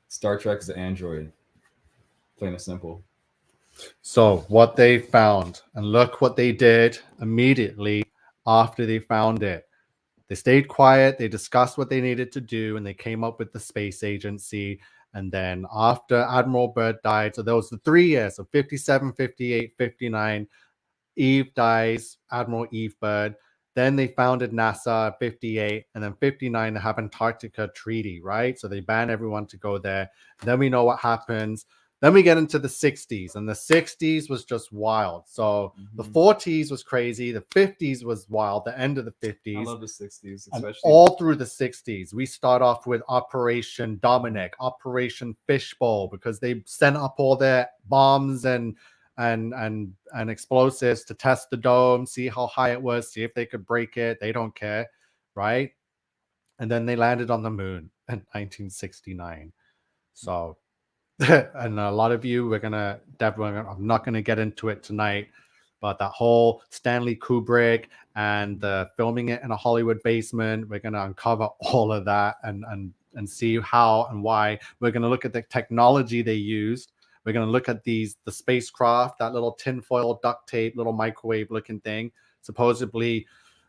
Star Trek is the Android. Plain and simple. So what they found, and look what they did immediately after they found it. They stayed quiet, they discussed what they needed to do, and they came up with the space agency. And then after Admiral Byrd died, so there was the 3 years, so 57, 58, 59. Eve dies, Admiral Eve Byrd. Then they founded NASA at 58, and then 59 they have Antarctica Treaty, right? So they ban everyone to go there. Then we know what happens. Then we get into the 60s, and the 60s was just wild. So the Mhm. 40s was crazy. The 50s was wild. The end of the 50s. I love the 60s, And especially. all through the 60s, we start off with Operation Dominic, Operation Fishbowl, because they sent up all their bombs and explosives to test the dome, see how high it was, see if they could break it. They don't care, right? And then they landed on the moon in 1969. So, and a lot of you, I'm not gonna get into it tonight, but that whole Stanley Kubrick and filming it in a Hollywood basement, we're gonna uncover all of that and see how and why. We're gonna look at the technology they used. We're gonna look at the spacecraft, that little tinfoil duct tape, little microwave looking thing, supposedly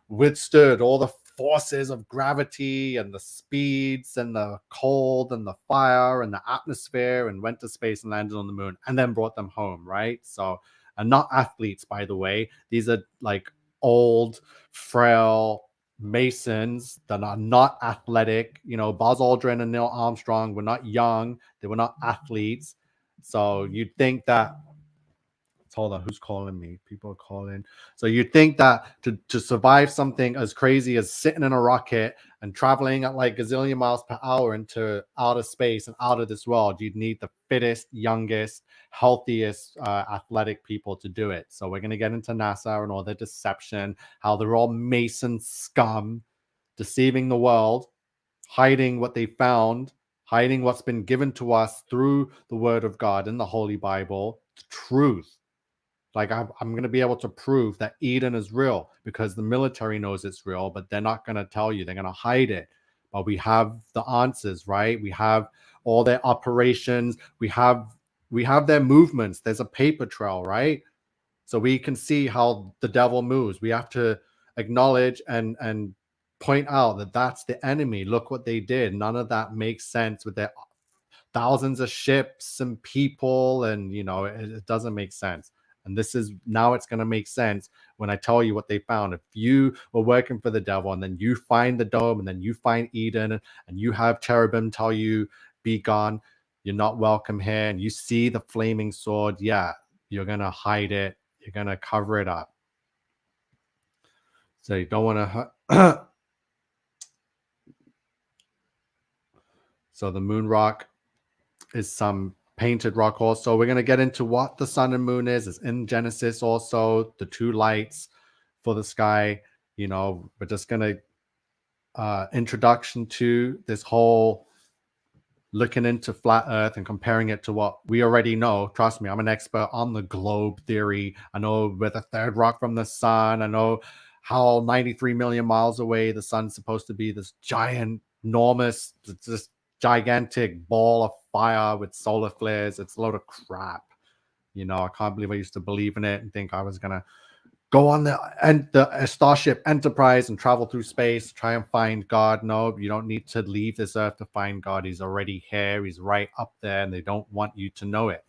withstood all the forces of gravity and the speeds and the cold and the fire and the atmosphere, and went to space and landed on the moon and then brought them home, right? So, and not athletes, by the way. These are like old, frail Masons that are not athletic. You know, Buzz Aldrin and Neil Armstrong were not young, they were not athletes. So you'd think that, hold on, who's calling me? People are calling. So you'd think that to survive something as crazy as sitting in a rocket and traveling at like gazillion miles per hour into outer space and out of this world, you'd need the fittest, youngest, healthiest, athletic people to do it. So we're going to get into NASA and all their deception, how they're all Mason scum, deceiving the world, hiding what they found, hiding what's been given to us through the Word of God in the Holy Bible, the truth. Like I'm going to be able to prove that Eden is real because the military knows it's real, but they're not going to tell you. They're going to hide it. But we have the answers, right? We have all their operations. We have their movements. There's a paper trail, right? So we can see how the devil moves. We have to acknowledge and point out that that's the enemy. Look what they did. None of that makes sense with their thousands of ships and people, and it doesn't make sense. And this is now it's going to make sense when I tell you what they found. If you were working for the devil and then you find the dome and then you find Eden and you have cherubim tell you be gone, you're not welcome here, and you see the flaming sword, yeah, you're going to hide it, you're going to cover it up. So you don't want to so the moon rock is some painted rock also. We're going to get into what the sun and moon is. It's in Genesis also, the two lights for the sky. We're just going to introduction to this whole looking into flat earth and comparing it to what we already know. Trust me, I'm an expert on the globe theory. I know we're the third rock from the sun. I know how 93 million miles away the sun's supposed to be, this giant, enormous, this gigantic ball of fire with solar flares. It's a load of crap. I can't believe I used to believe in it and think I was gonna go on the Starship Enterprise and travel through space, try and find God. No, you don't need to leave this earth to find God. He's already here. He's right up there, and they don't want you to know it.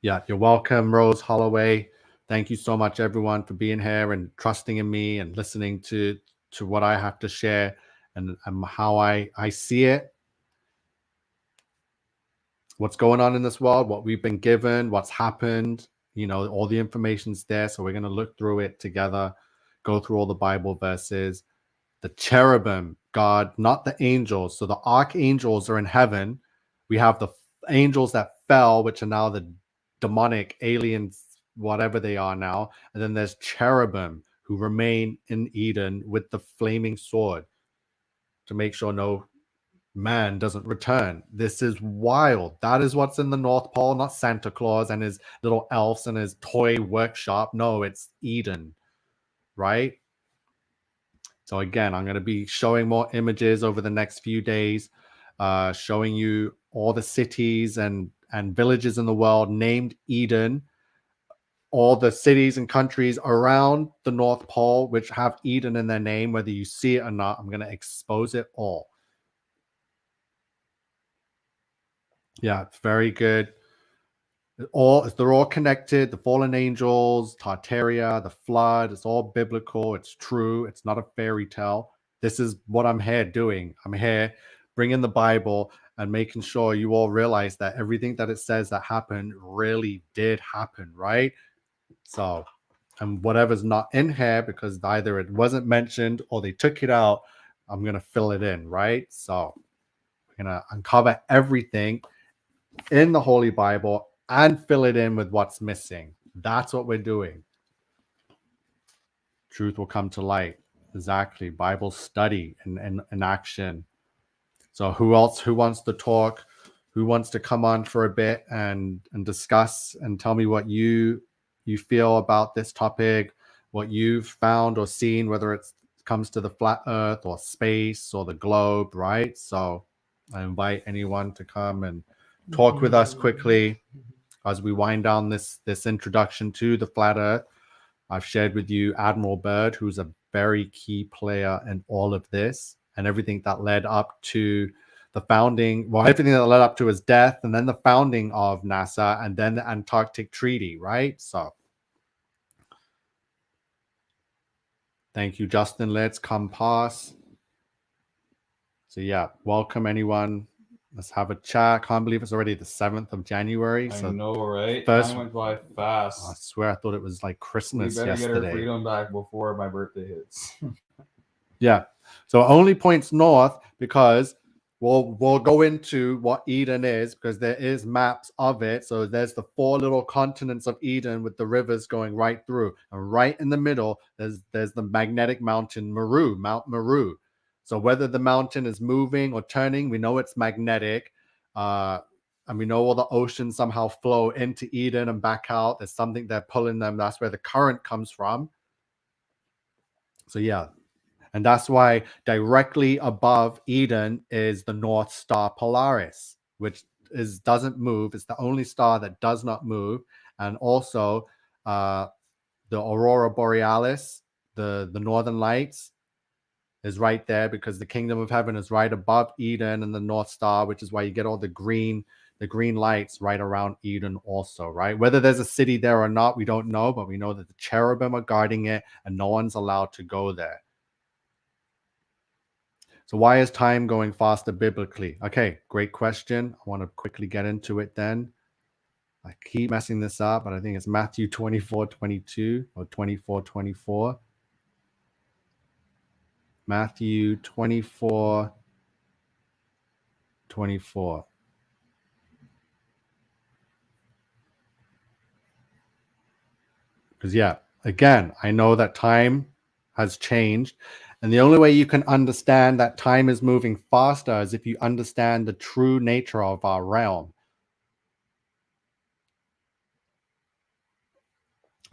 Yeah, you're welcome, Rose Holloway. Thank you so much, everyone, for being here and trusting in me and listening to what I have to share and how I see it. What's going on in this world, what we've been given, what's happened, all the information's there. So we're going to look through it together, go through all the Bible verses. The cherubim, God, not the angels. So the archangels are in heaven. We have the angels that fell, which are now the demonic aliens, whatever they are now. And then there's cherubim who remain in Eden with the flaming sword to make sure no man doesn't return. This is wild. That is what's in the North Pole, not Santa Claus and his little elves and his toy workshop. No, it's Eden, right? So again, I'm going to be showing more images over the next few days, showing you all the cities and villages in the world named Eden, all the cities and countries around the North Pole which have Eden in their name, whether you see it or not. I'm going to expose it all. Yeah, it's very good. They're all connected. The fallen angels, Tartaria, the flood. It's all biblical. It's true. It's not a fairy tale. This is what I'm here doing. I'm here bringing the Bible and making sure you all realize that everything that it says that happened really did happen, right? So, and whatever's not in here, because either it wasn't mentioned or they took it out, I'm going to fill it in, right? So, we're going to uncover everything in the Holy Bible and fill it in with what's missing. That's what we're doing. Truth will come to light. Exactly. Bible study and action. So who else? Who wants to talk? Who wants to come on for a bit and discuss and tell me what you feel about this topic, what you've found or seen, whether it comes to the flat Earth or space or the globe, right? So I invite anyone to come and talk with us quickly as we wind down this introduction to the flat Earth. I've shared with you Admiral Byrd, who's a very key player in all of this and everything that led up to the founding, well, everything that led up to his death, and then the founding of NASA, and then the Antarctic Treaty, right? So thank you, Justin. Let's come pass. So yeah, welcome anyone. Let's have a chat. Can't believe it's already the 7th of January. I So know, right? first- Time went by fast. I swear I thought it was like We Christmas better yesterday. get our freedom back before my birthday hits. Yeah. So only points north, because we'll go into what Eden is, because there is maps of it. So there's the 4 little continents of Eden with the rivers going right through, and right in the middle there's the magnetic mountain Mount Meru. So whether the mountain is moving or turning, we know it's magnetic. And we know all the oceans somehow flow into Eden and back out. There's something they're pulling them. That's where the current comes from. So yeah. And that's why directly above Eden is the North Star Polaris, which doesn't move. It's the only star that does not move. And also the Aurora Borealis, the Northern Lights, is right there, because the kingdom of heaven is right above Eden and the North Star, which is why you get all the green lights right around Eden also, right? Whether there's a city there or not, we don't know, but we know that the cherubim are guarding it and no one's allowed to go there. So why is time going faster biblically? Okay, great question. I want to quickly get into it then. I keep messing this up, but I think it's Matthew 24:22 or 24:24. Matthew 24:24. Because yeah, again, I know that time has changed. And the only way you can understand that time is moving faster is if you understand the true nature of our realm.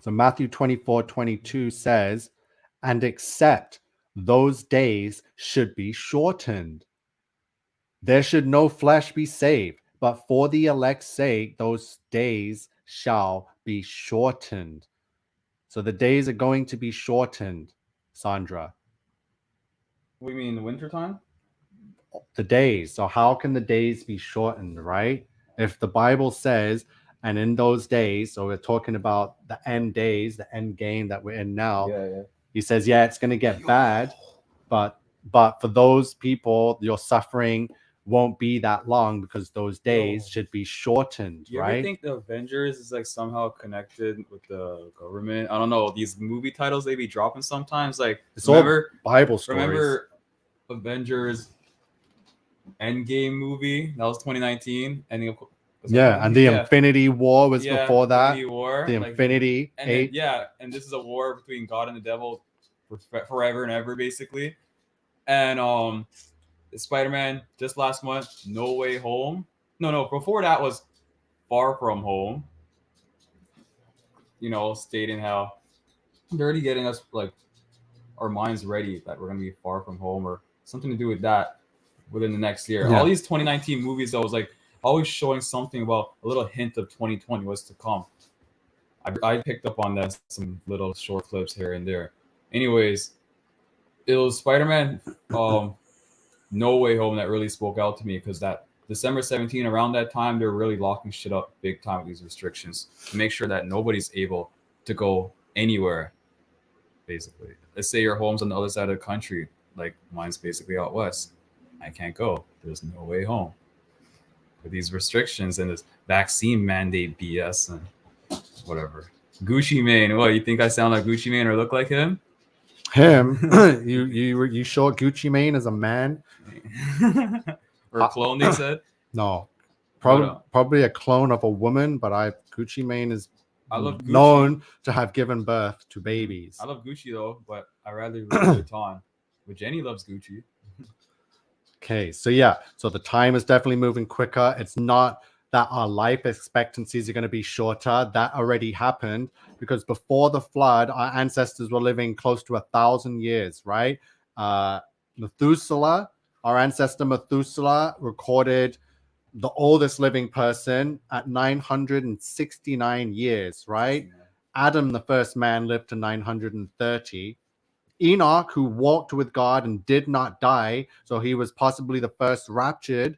So Matthew 24:22 says, and except those days should be shortened. There should no flesh be saved, but for the elect's sake, those days shall be shortened. So the days are going to be shortened, Sandra. What do you mean, the wintertime? The days. So how can the days be shortened, right? If the Bible says, and in those days, so we're talking about the end days, the end game that we're in now. Yeah. He says, yeah, it's going to get bad, but for those people, your suffering won't be that long, because those days should be shortened, You right? ever think the Avengers is like somehow connected with the government? I don't know. These movie titles they be dropping sometimes. Like, It's remember all Bible stories. Remember Avengers Endgame movie? That was 2019. And the Infinity War was before that. Infinity War, The Infinity and 8. then, and this is a war between God and the devil for forever and ever, basically. And Spider-Man just last month, No Way Home. No, before that was Far From Home. You know, stating how they're already getting us like our minds ready that we're gonna be far from home or something to do with that within the next year. Yeah. All these 2019 movies, though, was like always showing something about a little hint of 2020 was to come. I picked up on that, some little short clips here and there. Anyways, it was Spider-Man No Way Home that really spoke out to me, because that December 17, around that time, they're really locking shit up big time with these restrictions to make sure that nobody's able to go anywhere, basically. Let's say your home's on the other side of the country, like mine's basically out west. I can't go. There's no way home. with these restrictions and this vaccine mandate BS and whatever. Gucci Mane, what, you think I sound like Gucci Mane or look like him? Him, you sure Gucci Mane is a man? Or a clone, they said. No, But, probably a clone of a woman, but Gucci Mane is I love Gucci. known to have given birth to babies. I love Gucci though, but I rather Louis Vuitton. But Jenny loves Gucci. Okay, so yeah, so the time is definitely moving quicker. It's not that our life expectancies are going to be shorter. That already happened because before the flood, our ancestors were living close to 1,000 years, right? Methuselah, our ancestor Methuselah, recorded the oldest living person at 969 years, right? Adam, the first man, lived to 930. Enoch, who walked with God and did not die, so he was possibly the first raptured,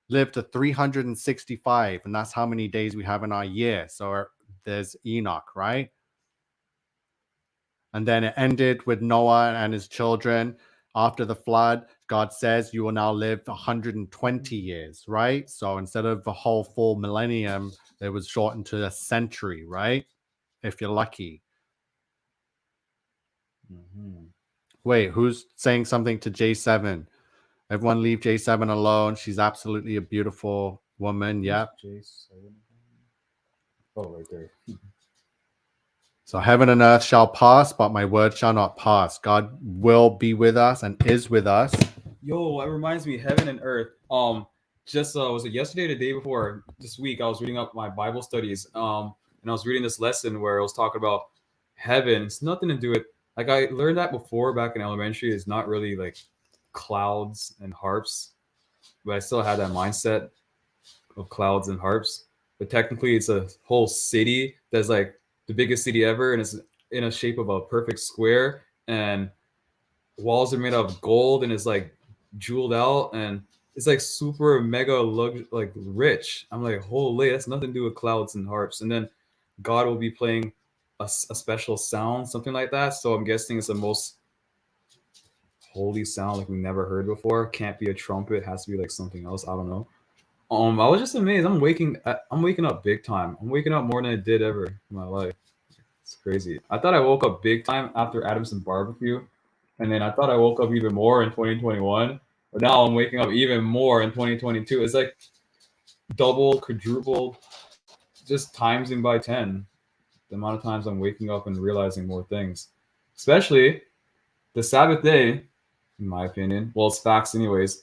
lived to 365, and that's how many days we have in our year. So there's Enoch, right? And then it ended with Noah and his children. After the flood, God says you will now live 120 years, right? So instead of the whole full millennium, it was shortened to a century, right? If you're lucky. Mm-hmm. Wait, who's saying something to J7? Everyone leave J7 alone. She's absolutely a beautiful woman. Yep. J7. Oh, right there. So heaven and earth shall pass, but my word shall not pass. God will be with us and is with us. Yo, that reminds me, heaven and earth. Just was it yesterday or the day before this week? I was reading up my Bible studies. And I was reading this lesson where it was talking about heaven. It's nothing to do with, like, I learned that before back in elementary. It's not really like clouds and harps, but I still had that mindset of clouds and harps. But technically, it's a whole city that's like the biggest city ever, and it's in a shape of a perfect square, and walls are made of gold, and it's like jeweled out, and it's like super mega like rich. I'm like, holy, that's nothing to do with clouds and harps. And then God will be playing a special sound, something like that. So I'm guessing it's the most holy sound like we never heard before. Can't be a trumpet, has to be like something else. I don't know. I was just amazed. I'm waking up big time. I'm waking up more than I did ever in my life. It's crazy. I thought I woke up big time after Adamson barbecue, and then I thought I woke up even more in 2021. But now I'm waking up even more in 2022. It's like double, quadruple, just timesing by 10. The amount of times I'm waking up and realizing more things, especially the Sabbath day, in my opinion. Well, it's facts anyways.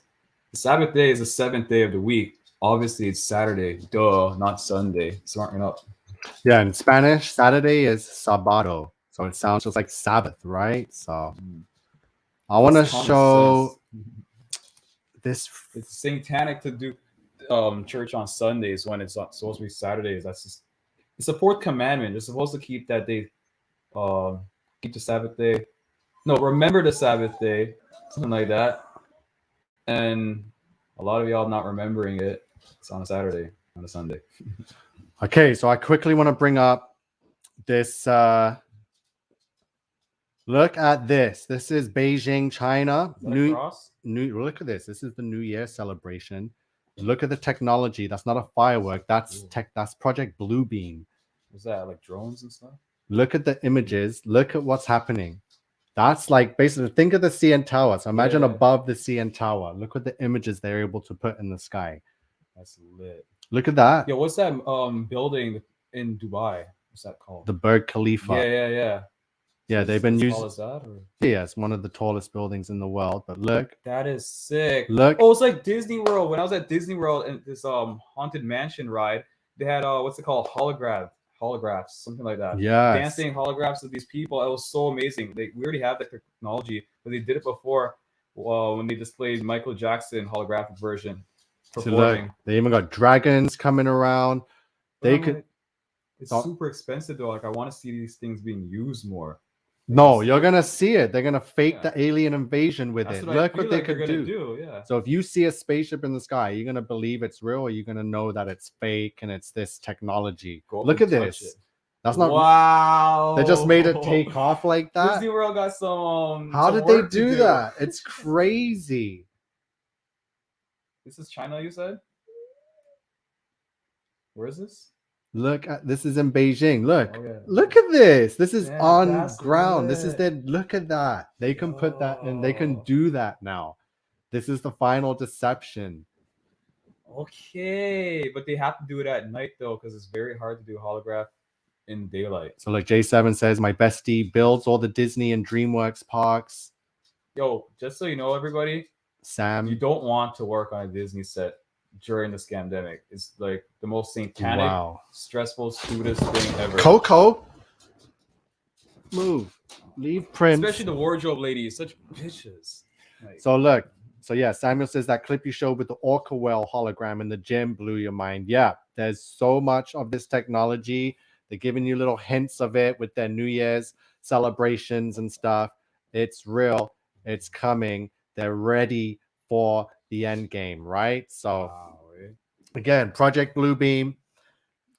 The Sabbath day is the seventh day of the week. Obviously, it's Saturday. Duh, not Sunday. Smarten up. Yeah, in Spanish, Saturday is Sabado. So it sounds just like Sabbath, right? So I want to show this. It's satanic to do church on Sundays when it's not supposed to be Saturdays. That's just, it's the fourth commandment. You're supposed to keep that day, keep the Sabbath day. No, remember the Sabbath day, something like that. And a lot of y'all not remembering it. It's on a Saturday, on a Sunday. Okay, so I quickly want to bring up this. Look at this. This is Beijing, China. Look at this. This is the New Year celebration. Look at the technology. That's not a firework. That's That's Project Bluebeam. Was that like drones and stuff? Look at the images. Look at what's happening. That's like basically think of the CN Tower. So imagine above the CN Tower. Look at the images they're able to put in the sky. That's lit. Look at that. Yeah, what's that building in Dubai? What's that called? The Byrd Khalifa. Yeah, so they've been using. Tall as that, or? Yeah, it's one of the tallest buildings in the world. But look, that is sick. Look. Oh, it's like Disney World. When I was at Disney World and this haunted mansion ride, they had what's it called? Holographs, something like that. Yeah, dancing holographs of these people. It was so amazing. We already have the technology, but they did it before when they displayed Michael Jackson holographic version performing. So they even got dragons coming around. It's super expensive though. Like I want to see these things being used more. No, you're gonna see it. They're gonna fake the alien invasion with it. Look what they could do. Yeah. So if you see a spaceship in the sky, you're gonna believe it's real, or you're gonna know that it's fake and it's this technology. Look at this. That's not. Wow. They just made it take off like that. Disney World got some. How did they do that? It's crazy. This is China, you said? Where is this? Look at this is in Beijing. Look, Oh, yeah. look at this. This is Yeah, on that's ground. This is lit. their look at that. They can put that in, they can Yo. do that now. This is the final deception. Okay, but they have to do it at night though, because it's very hard to do holograph in daylight. So like J7 says, my bestie builds all the Disney and DreamWorks parks. Yo, just so you know, everybody, you Sam, don't want to work on a Disney set during this pandemic. It's like the most satanic, wow. stressful, stupidest thing ever. Coco, move, leave Prince. Especially the wardrobe ladies, such bitches. Like, So look, so yeah, Samuel says that clip you showed with the Orca whale hologram in the gym blew your mind. Yeah, there's so much of this technology. They're giving you little hints of it with their New Year's celebrations and stuff. It's real. It's coming. They're ready for the end game, right? So wow, eh? again, Project Bluebeam.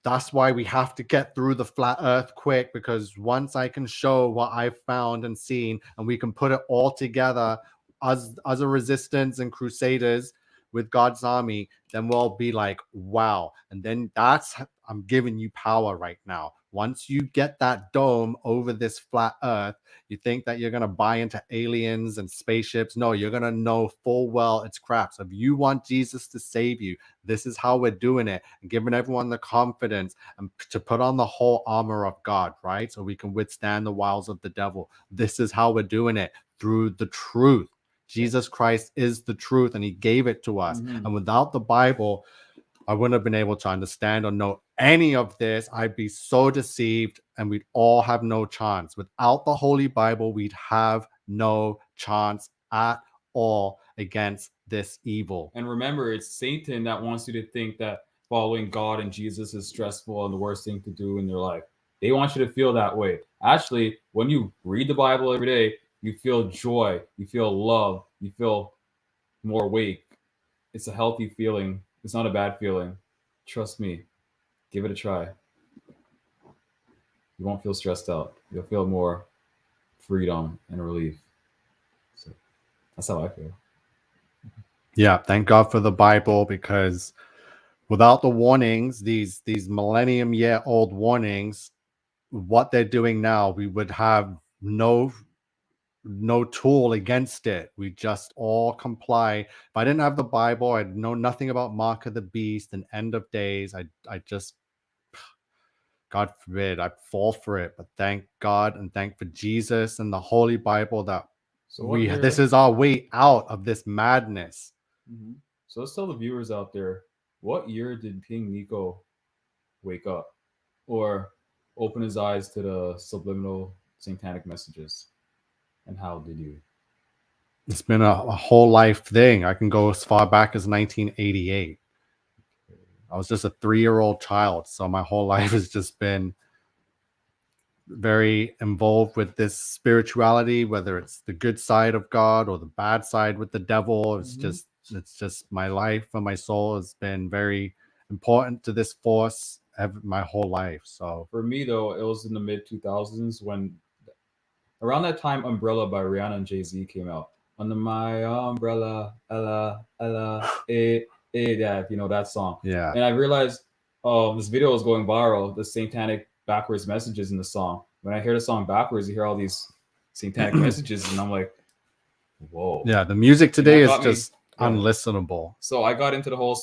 That's why we have to get through the flat earth quick, because once I can show what I've found and seen, and we can put it all together as a resistance and crusaders with God's army, then we'll be like, wow. And then I'm giving you power right now. Once you get that dome over this flat earth, you think that you're going to buy into aliens and spaceships. No, you're going to know full well it's crap. So if you want Jesus to save you, this is how we're doing it, and giving everyone the confidence and to put on the whole armor of God, right? So we can withstand the wiles of the devil. This is how we're doing it, through the truth. Jesus Christ is the truth, and he gave it to us. Mhm. And without the Bible, I wouldn't have been able to understand or know any of this. I'd be so deceived, and we'd all have no chance. Without the Holy Bible, we'd have no chance at all against this evil. And remember, it's Satan that wants you to think that following God and Jesus is stressful and the worst thing to do in your life. They want you to feel that way. Actually, when you read the Bible every day, you feel joy, you feel love, you feel more awake. It's a healthy feeling. It's not a bad feeling. Trust me. Give it a try. You won't feel stressed out. You'll feel more freedom and relief. So that's how I feel. Yeah, thank God for the Bible, because without the warnings, these millennium-year-old warnings, what they're doing now, we would have no tool against it. We just all comply. If I didn't have the Bible, I'd know nothing about Mark of the Beast and End of Days. I just, God forbid, I'd fall for it. But thank God and thank for Jesus and the Holy Bible that So what year- this is our way out of this madness. Mhm. So let's tell the viewers out there, what year did King Nico wake up or open his eyes to the subliminal satanic messages? And how did you? It's been a whole life thing. I can go as far back as 1988. I was just a 3-year-old child, so my whole life has just been very involved with this spirituality, whether it's the good side of God or the bad side with the devil. It's just my life, and my soul has been very important to this force my whole life. So For me though, it was in the mid 2000s when around that time Umbrella by Rihanna and Jay-Z came out. Under my umbrella, Ella, Ella, yeah, if you know that song. yeah, And I realized this video was going viral, the satanic backwards messages in the song. When I hear the song backwards, you hear all these satanic messages, and I'm like, whoa. yeah, the music today is got me. just Yeah. unlistenable. So I got into the whole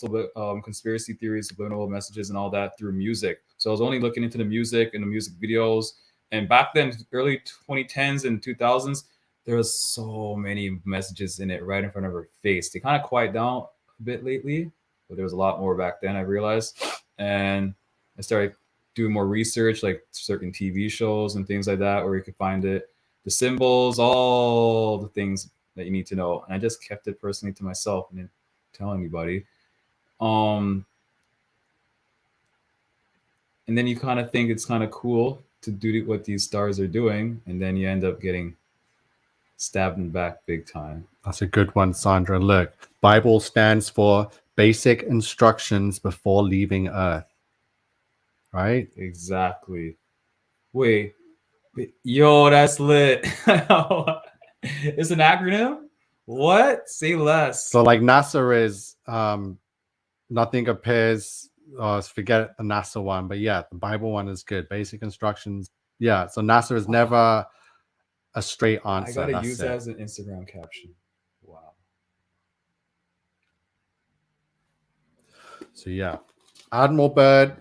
conspiracy theories, subliminal messages, and all that through music. So I was only looking into the music and the music videos. And back then, early 2010s and 2000s, there was so many messages in it right in front of her face. They kind of quiet down a bit lately, but there was a lot more back then, I realized. And I started doing more research, like certain TV shows and things like that, where you could find it, the symbols, all the things that you need to know. And I just kept it personally to myself and didn't tell anybody. And then you kind of think it's kind of cool to do what these stars are doing, and then you end up getting stabbed in the back big time. That's a good one, Sandra. Look, Bible stands for basic instructions before leaving Earth. Right? Exactly. Wait, yo, that's lit. It's an acronym? What? Say less. So like NASA is nothing appears forget the NASA one, but yeah, the Bible one is good. Basic instructions. Yeah, so NASA is never a straight answer. I gotta That's use it. that as an Instagram caption. Wow. So yeah, Admiral Byrd.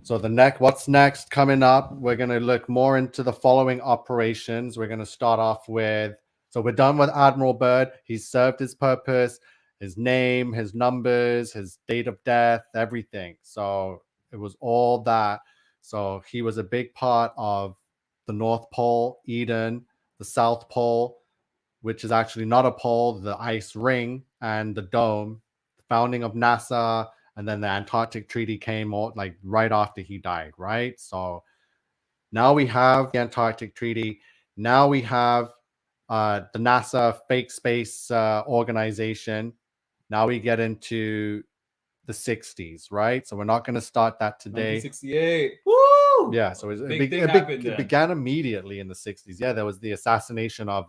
So what's next coming up? We're gonna look more into the following operations. We're gonna start off with. So we're done with Admiral Byrd. He's served his purpose, his name, his numbers, his date of death, everything. So it was all that. So he was a big part of the North Pole, Eden, the South Pole, which is actually not a pole, the ice ring and the dome, the founding of NASA, and then the Antarctic Treaty came like right after he died, right? So now we have the Antarctic Treaty. Now we have the NASA fake space organization. Now we get into the 60s, right? So we're not going to start that today. 1968. Woo! Yeah, so it began immediately in the 60s. Yeah, there was the assassination of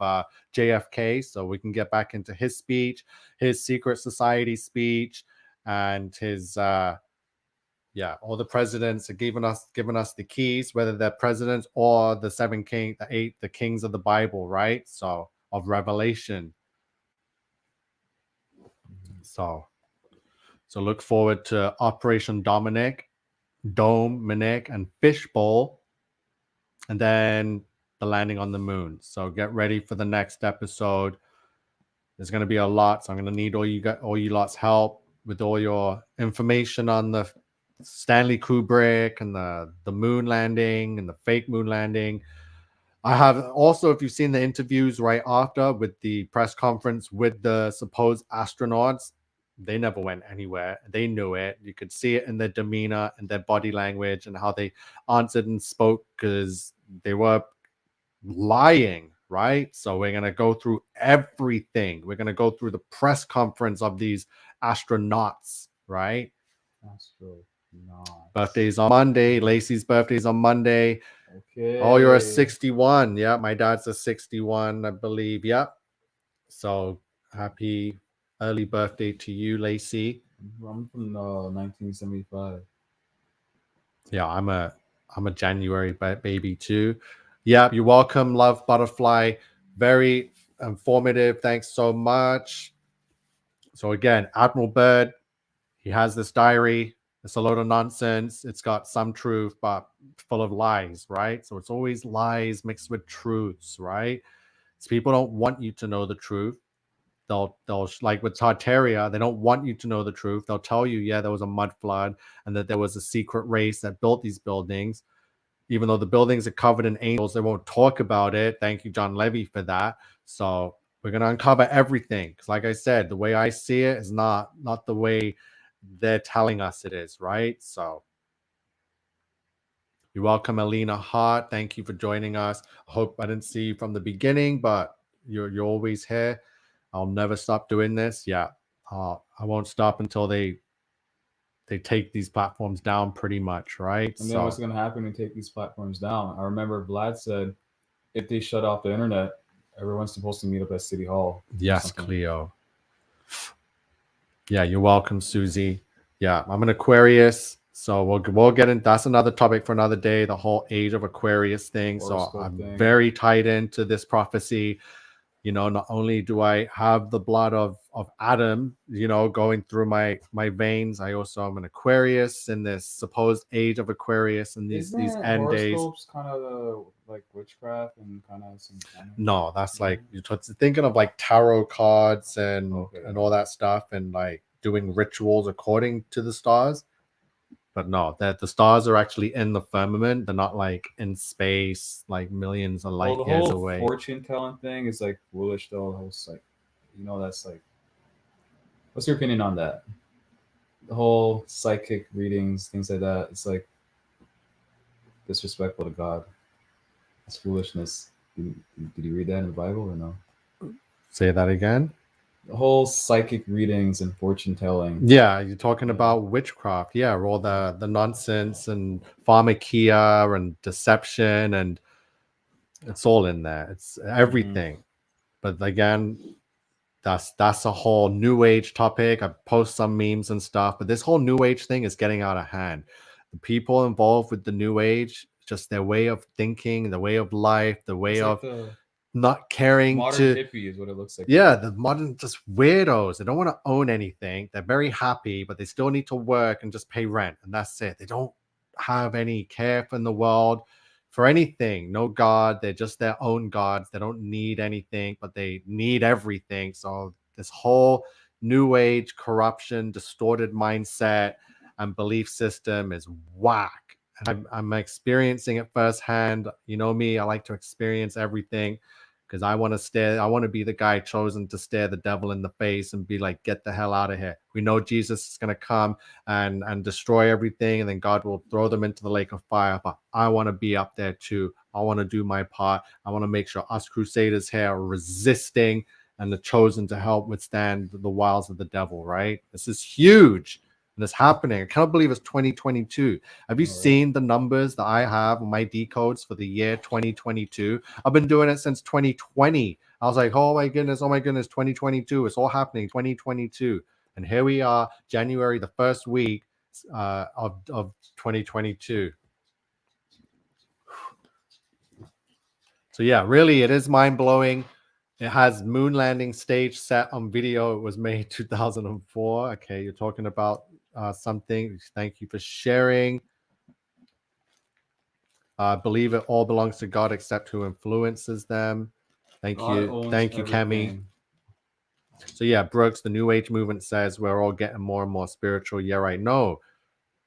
JFK. So we can get back into his speech, his secret society speech, and his all the presidents are giving us the keys, whether they're presidents or the the kings of the Bible, right? So of Revelation. So look forward to Operation Dominic, and Fishbowl, and then the landing on the moon. So get ready for the next episode. There's going to be a lot, so I'm going to need all you lot's help with all your information on the Stanley Kubrick and the moon landing and the fake moon landing. I have also, if you've seen the interviews right after with the press conference with the supposed astronauts, they never went anywhere. They knew it. You could see it in their demeanor and their body language and how they answered and spoke, because they were lying, right? So we're going to go through everything. We're going to go through the press conference of these astronauts, right? Astronauts. Birthday's on Monday. Lacey's birthday's on Monday. Okay. Oh, you're a 61. Yeah, my dad's a 61, I believe. Yep. So happy early birthday to you, Lacey. I'm from 1975. Yeah, I'm a January baby too. Yeah, you're welcome, Love Butterfly. Very informative. Thanks so much. So again, Admiral Byrd, he has this diary. It's a load of nonsense. It's got some truth, but full of lies, right? So it's always lies mixed with truths, right? So people don't want you to know the truth. They'll like with Tartaria, they don't want you to know the truth. They'll tell you, yeah, there was a mud flood and that there was a secret race that built these buildings. Even though the buildings are covered in angels, they won't talk about it. Thank you, John Levy, for that. So we're going to uncover everything. Because like I said, the way I see it is not the way they're telling us it is, right? So you're welcome, Alina Hart. Thank you for joining us. I hope I didn't see you from the beginning, but you're always here. I'll never stop doing this. Yeah, I won't stop until they take these platforms down, pretty much, right? And then what's going to happen when they take these platforms down? I remember Vlad said, if they shut off the internet, everyone's supposed to meet up at City Hall. Yes, Cleo. Yeah, you're welcome, Susie. Yeah, I'm an Aquarius, so we'll get in. That's another topic for another day. The whole age of Aquarius thing. So I'm very tied into this prophecy. You know, not only do I have the blood of Adam, you know, going through my veins, I also am an Aquarius in this supposed age of Aquarius and these end days. Kind of like witchcraft and kind of some. No, that's like you're thinking of like tarot cards and all that stuff and like doing rituals according to the stars. But no, that the stars are actually in the firmament. They're not like in space, like millions of light years away. The fortune telling thing is like foolish, though. It's like, you know, that's like. What's your opinion on that? The whole psychic readings, things like that. It's like disrespectful to God. It's foolishness. Did you read that in the Bible or no? Say that again. The whole psychic readings and fortune telling. Yeah, you're talking about witchcraft. Yeah, all the nonsense and pharmakia and deception, and it's all in there. It's everything. But again, that's a whole new age topic. I post some memes and stuff, but this whole new age thing is getting out of hand. The people involved with the new age, just their way of thinking, the way of life, the way It's like of the not caring modern to hippie is what it looks like. yeah, the modern just weirdos. They don't want to own anything. They're very happy, but they still need to work and just pay rent, and that's it. They don't have any care for in the world for anything. No God. They're just their own gods. They don't need anything, but they need everything. So this whole new age corruption, distorted mindset, and belief system is whack. And I'm experiencing it firsthand. You know me, I like to experience everything because I want to be the guy chosen to stare the devil in the face and be like, get the hell out of here. We know Jesus is going to come and destroy everything, and then God will throw them into the lake of fire. But I want to be up there too. I want to do my part. I want to make sure us crusaders here are resisting and the chosen to help withstand the wiles of the devil, right? This is huge. And it's happening. I cannot believe it's 2022. Have you seen the numbers that I have on my decodes for the year 2022? I've been doing it since 2020. I was like, oh my goodness, 2022. It's all happening, 2022. And here we are, January, the first week of 2022. So yeah, really, it is mind-blowing. It has moon landing stage set on video. It was made 2004. Okay, you're talking about something. Thank you for sharing. I believe it all belongs to God except who influences them. Thank you. Thank you, Kemi. So yeah, Brooks, the New Age movement says we're all getting more and more spiritual. Yeah, right. No,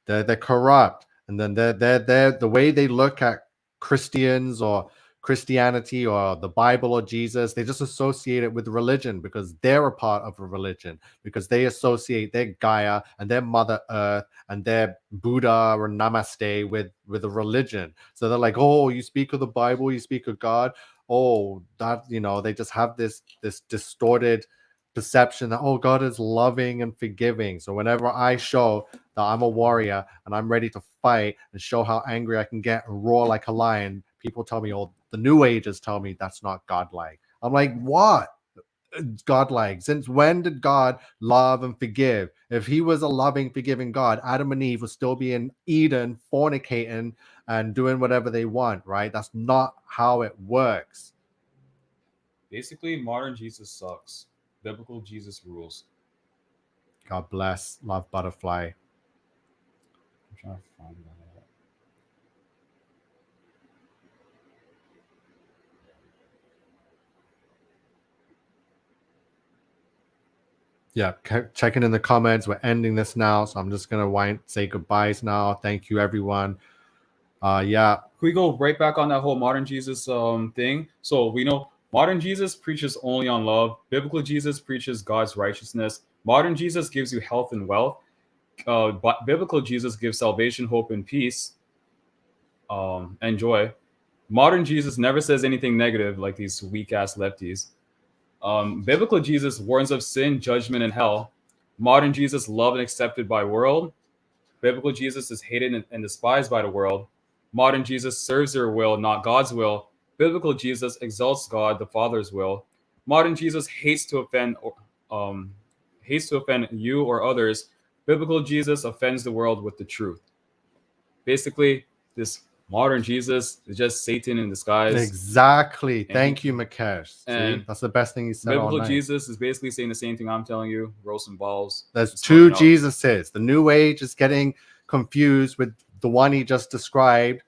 they're corrupt. And then they're the way they look at Christians or Christianity or the Bible or Jesus, they just associate it with religion because they're a part of a religion, because they associate their Gaia and their Mother Earth and their Buddha or Namaste with a religion. So they're like, oh, you speak of the Bible, you speak of God. Oh, that, they just have this distorted perception that, oh, God is loving and forgiving. So whenever I show that I'm a warrior and I'm ready to fight and show how angry I can get and roar like a lion, people tell me, oh, the New Ages tell me that's not godlike. I'm like, what? Godlike? Since when did God love and forgive? If he was a loving, forgiving God, Adam and Eve would still be in Eden, fornicating and doing whatever they want, right? That's not how it works. Basically, modern Jesus sucks. Biblical Jesus rules. God bless. Love, Butterfly. I'm trying to find that. Yeah, checking in the comments. We're ending this now, so I'm just gonna say goodbyes now. Thank you, everyone. Yeah. Can we go right back on that whole modern Jesus thing? So we know modern Jesus preaches only on love. Biblical Jesus preaches God's righteousness. Modern Jesus gives you health and wealth. But biblical Jesus gives salvation, hope, and peace, and joy. Modern Jesus never says anything negative like these weak ass lefties. Biblical Jesus warns of sin, judgment, and hell. Modern Jesus loved and accepted by world. Biblical Jesus is hated and despised by the world. Modern Jesus serves their will, not God's will. Biblical Jesus exalts God, the Father's will. Modern Jesus hates to offend you or others. Biblical Jesus offends the world with the truth. Basically, this modern Jesus is just Satan in disguise. Exactly. Thank you, Mukesh. And see, that's the best thing he said. Biblical all night. Jesus is basically saying the same thing I'm telling you. Grow some balls. There's Just two fucking out. Jesuses. The New Age is getting confused with the one he just described.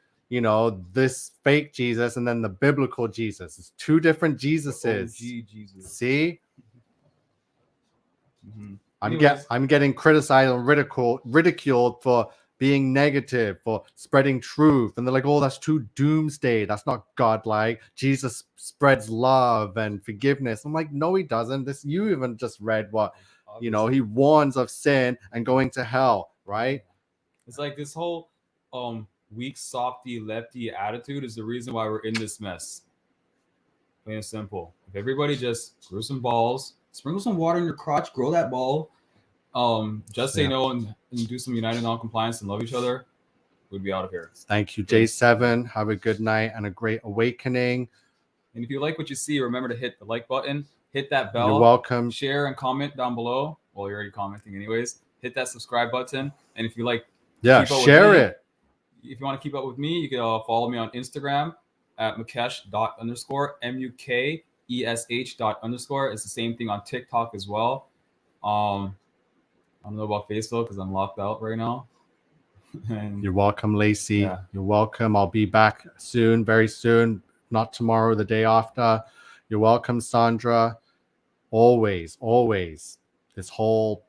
This fake Jesus, and then the biblical Jesus. It's two different Jesuses. OG Jesus. See, Mm-hmm. I'm getting criticized and ridiculed for being negative, for spreading truth, and they're like, "Oh, that's too doomsday. That's not godlike. Jesus spreads love and forgiveness." I'm like, "No, he doesn't. You even just read what Obviously. he warns of sin and going to hell, right?" It's like this whole weak, softy, lefty attitude is the reason why we're in this mess. Plain and simple. If everybody just grew some balls, sprinkle some water in your crotch, grow that ball, just say no and do some united non-compliance and love each other, we'd be out of here. Thank you, J7. Have a good night and a great awakening. And if you like what you see, remember to hit the like button, hit that bell. You're welcome. Share and comment down below. Well, you're already commenting anyways. Hit that subscribe button. And if you like, Yeah, keep up share with me, it. if you want to keep up with me, you can follow me on Instagram at mukesh._, MUKESH._. It's the same thing on TikTok as well. I don't know about Facebook because I'm locked out right now. And You're welcome, Lacey. Yeah. You're welcome. I'll be back soon, very soon. Not tomorrow, the day after. You're welcome, Sandra. Always, always. This whole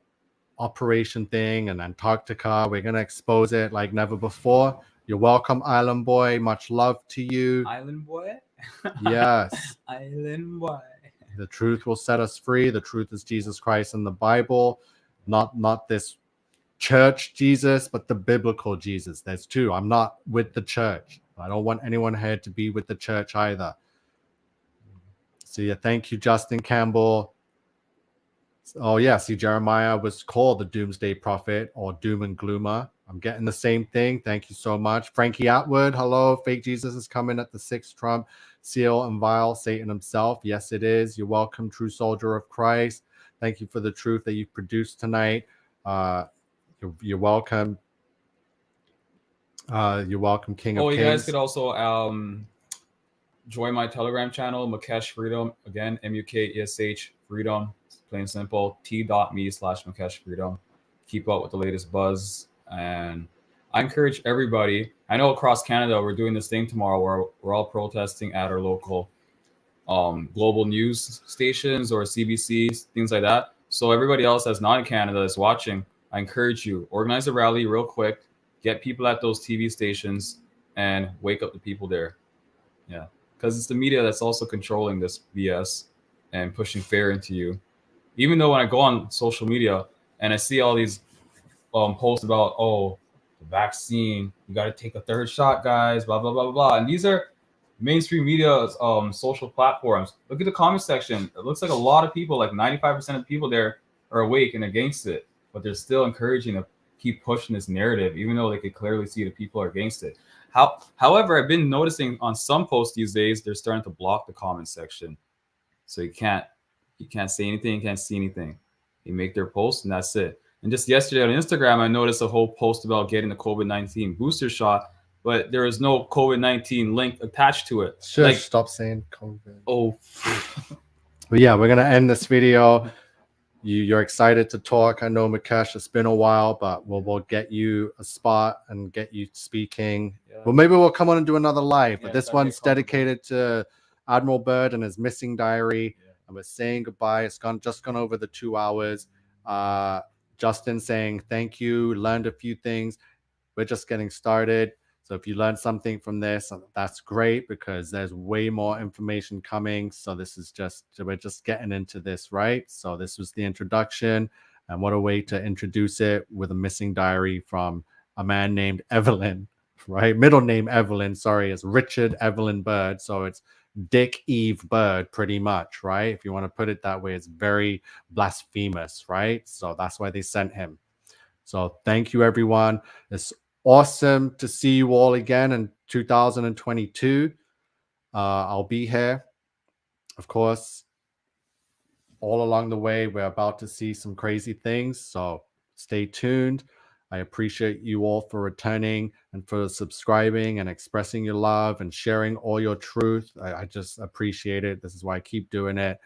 operation thing and Antarctica, we're going to expose it like never before. You're welcome, Island Boy. Much love to you. Island Boy? Yes. Island Boy. The truth will set us free. The truth is Jesus Christ in the Bible, not this church Jesus, but the biblical Jesus. There's two. I'm not with the church. I don't want anyone here to be with the church either. So yeah, thank you, Justin Campbell. Oh yeah, see, Jeremiah was called the Doomsday Prophet or Doom and Gloomer. I'm getting the same thing. Thank you so much. Frankie Atwood, hello. Fake Jesus is coming at the 6th trump. Seal and vile Satan himself. Yes, it is. You're welcome, true soldier of Christ. Thank you for the truth that you've produced tonight. You're welcome. You're welcome, King of You Kings. guys could also join my Telegram channel, Mukesh Freedom. Again, MUKESH Freedom. It's plain and simple. t.me/Mukesh Freedom. Keep up with the latest buzz. And I encourage everybody. I know across Canada we're doing this thing tomorrow where we're all protesting at our local global news stations or CBCs, things like that. So everybody else that's not in Canada that's watching, I encourage you, organize a rally real quick, get people at those TV stations, and wake up the people there. Yeah, because it's the media that's also controlling this BS and pushing fear into you. Even though when I go on social media and I see all these posts about, oh, the vaccine, you got to take a 3rd shot, guys, blah blah blah blah blah, and these are mainstream media's social platforms. Look at the comment section. It looks like a lot of people, like 95% of people there, are awake and against it, but they're still encouraging to keep pushing this narrative, even though they could clearly see the people are against it. However, I've been noticing on some posts these days they're starting to block the comment section, so you can't say anything, you can't see anything. They make their post and that's it. And just yesterday on Instagram, I noticed a whole post about getting the COVID-19 booster shot, but there is no COVID-19 link attached to it. Shush, stop saying COVID. Oh. But yeah, we're gonna end this video. You're excited to talk. I know, Mukesh, it's been a while, but we'll get you a spot and get you speaking. Yeah. Well, maybe we'll come on and do another live. But this one's dedicated to Admiral Byrd and his missing diary. Yeah. And we're saying goodbye. It's just gone over the 2 hours. Justin saying thank you, learned a few things. We're just getting started. So if you learned something from this, that's great because there's way more information coming. So we're just getting into this, right? So this was the introduction, and what a way to introduce it with a missing diary from a man named Evelyn, right? Middle name Evelyn, sorry, it's Richard Evelyn Byrd. So it's Dick Eve Byrd, pretty much, right? If you want to put it that way, it's very blasphemous, right? So that's why they sent him. So thank you, everyone. It's awesome to see you all again in 2022. I'll be here, of course. All along the way, we're about to see some crazy things, so stay tuned. I appreciate you all for returning and for subscribing and expressing your love and sharing all your truth. I just appreciate it. This is why I keep doing it.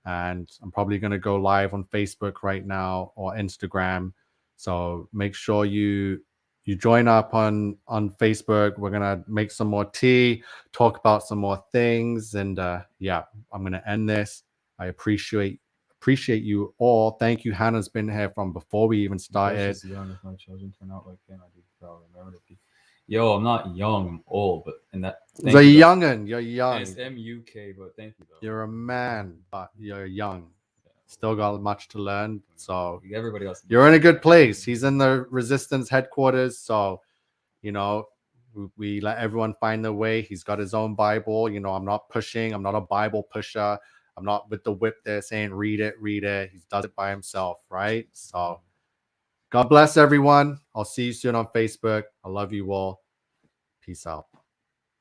And I'm probably going to go live on Facebook right now or Instagram. So make sure you join up on Facebook. We're going to make some more tea, talk about some more things. And yeah, I'm going to end this. I appreciate you all. Thank you. Hannah's been here from before we even started. Young, if my children turn out like him, I do proud. Remember to be. Yo, I'm not young, I'm old, but in that. The youngin', you're young. It's MUK, but thank you though. You're a man, but you're young. Still got much to learn. So everybody else, you're in a good place. He's in the resistance headquarters. So, we let everyone find their way. He's got his own Bible. I'm not pushing. I'm not a Bible pusher. I'm not with the whip there saying, read it. He does it by himself, right? So God bless everyone. I'll see you soon on Facebook. I love you all. Peace out.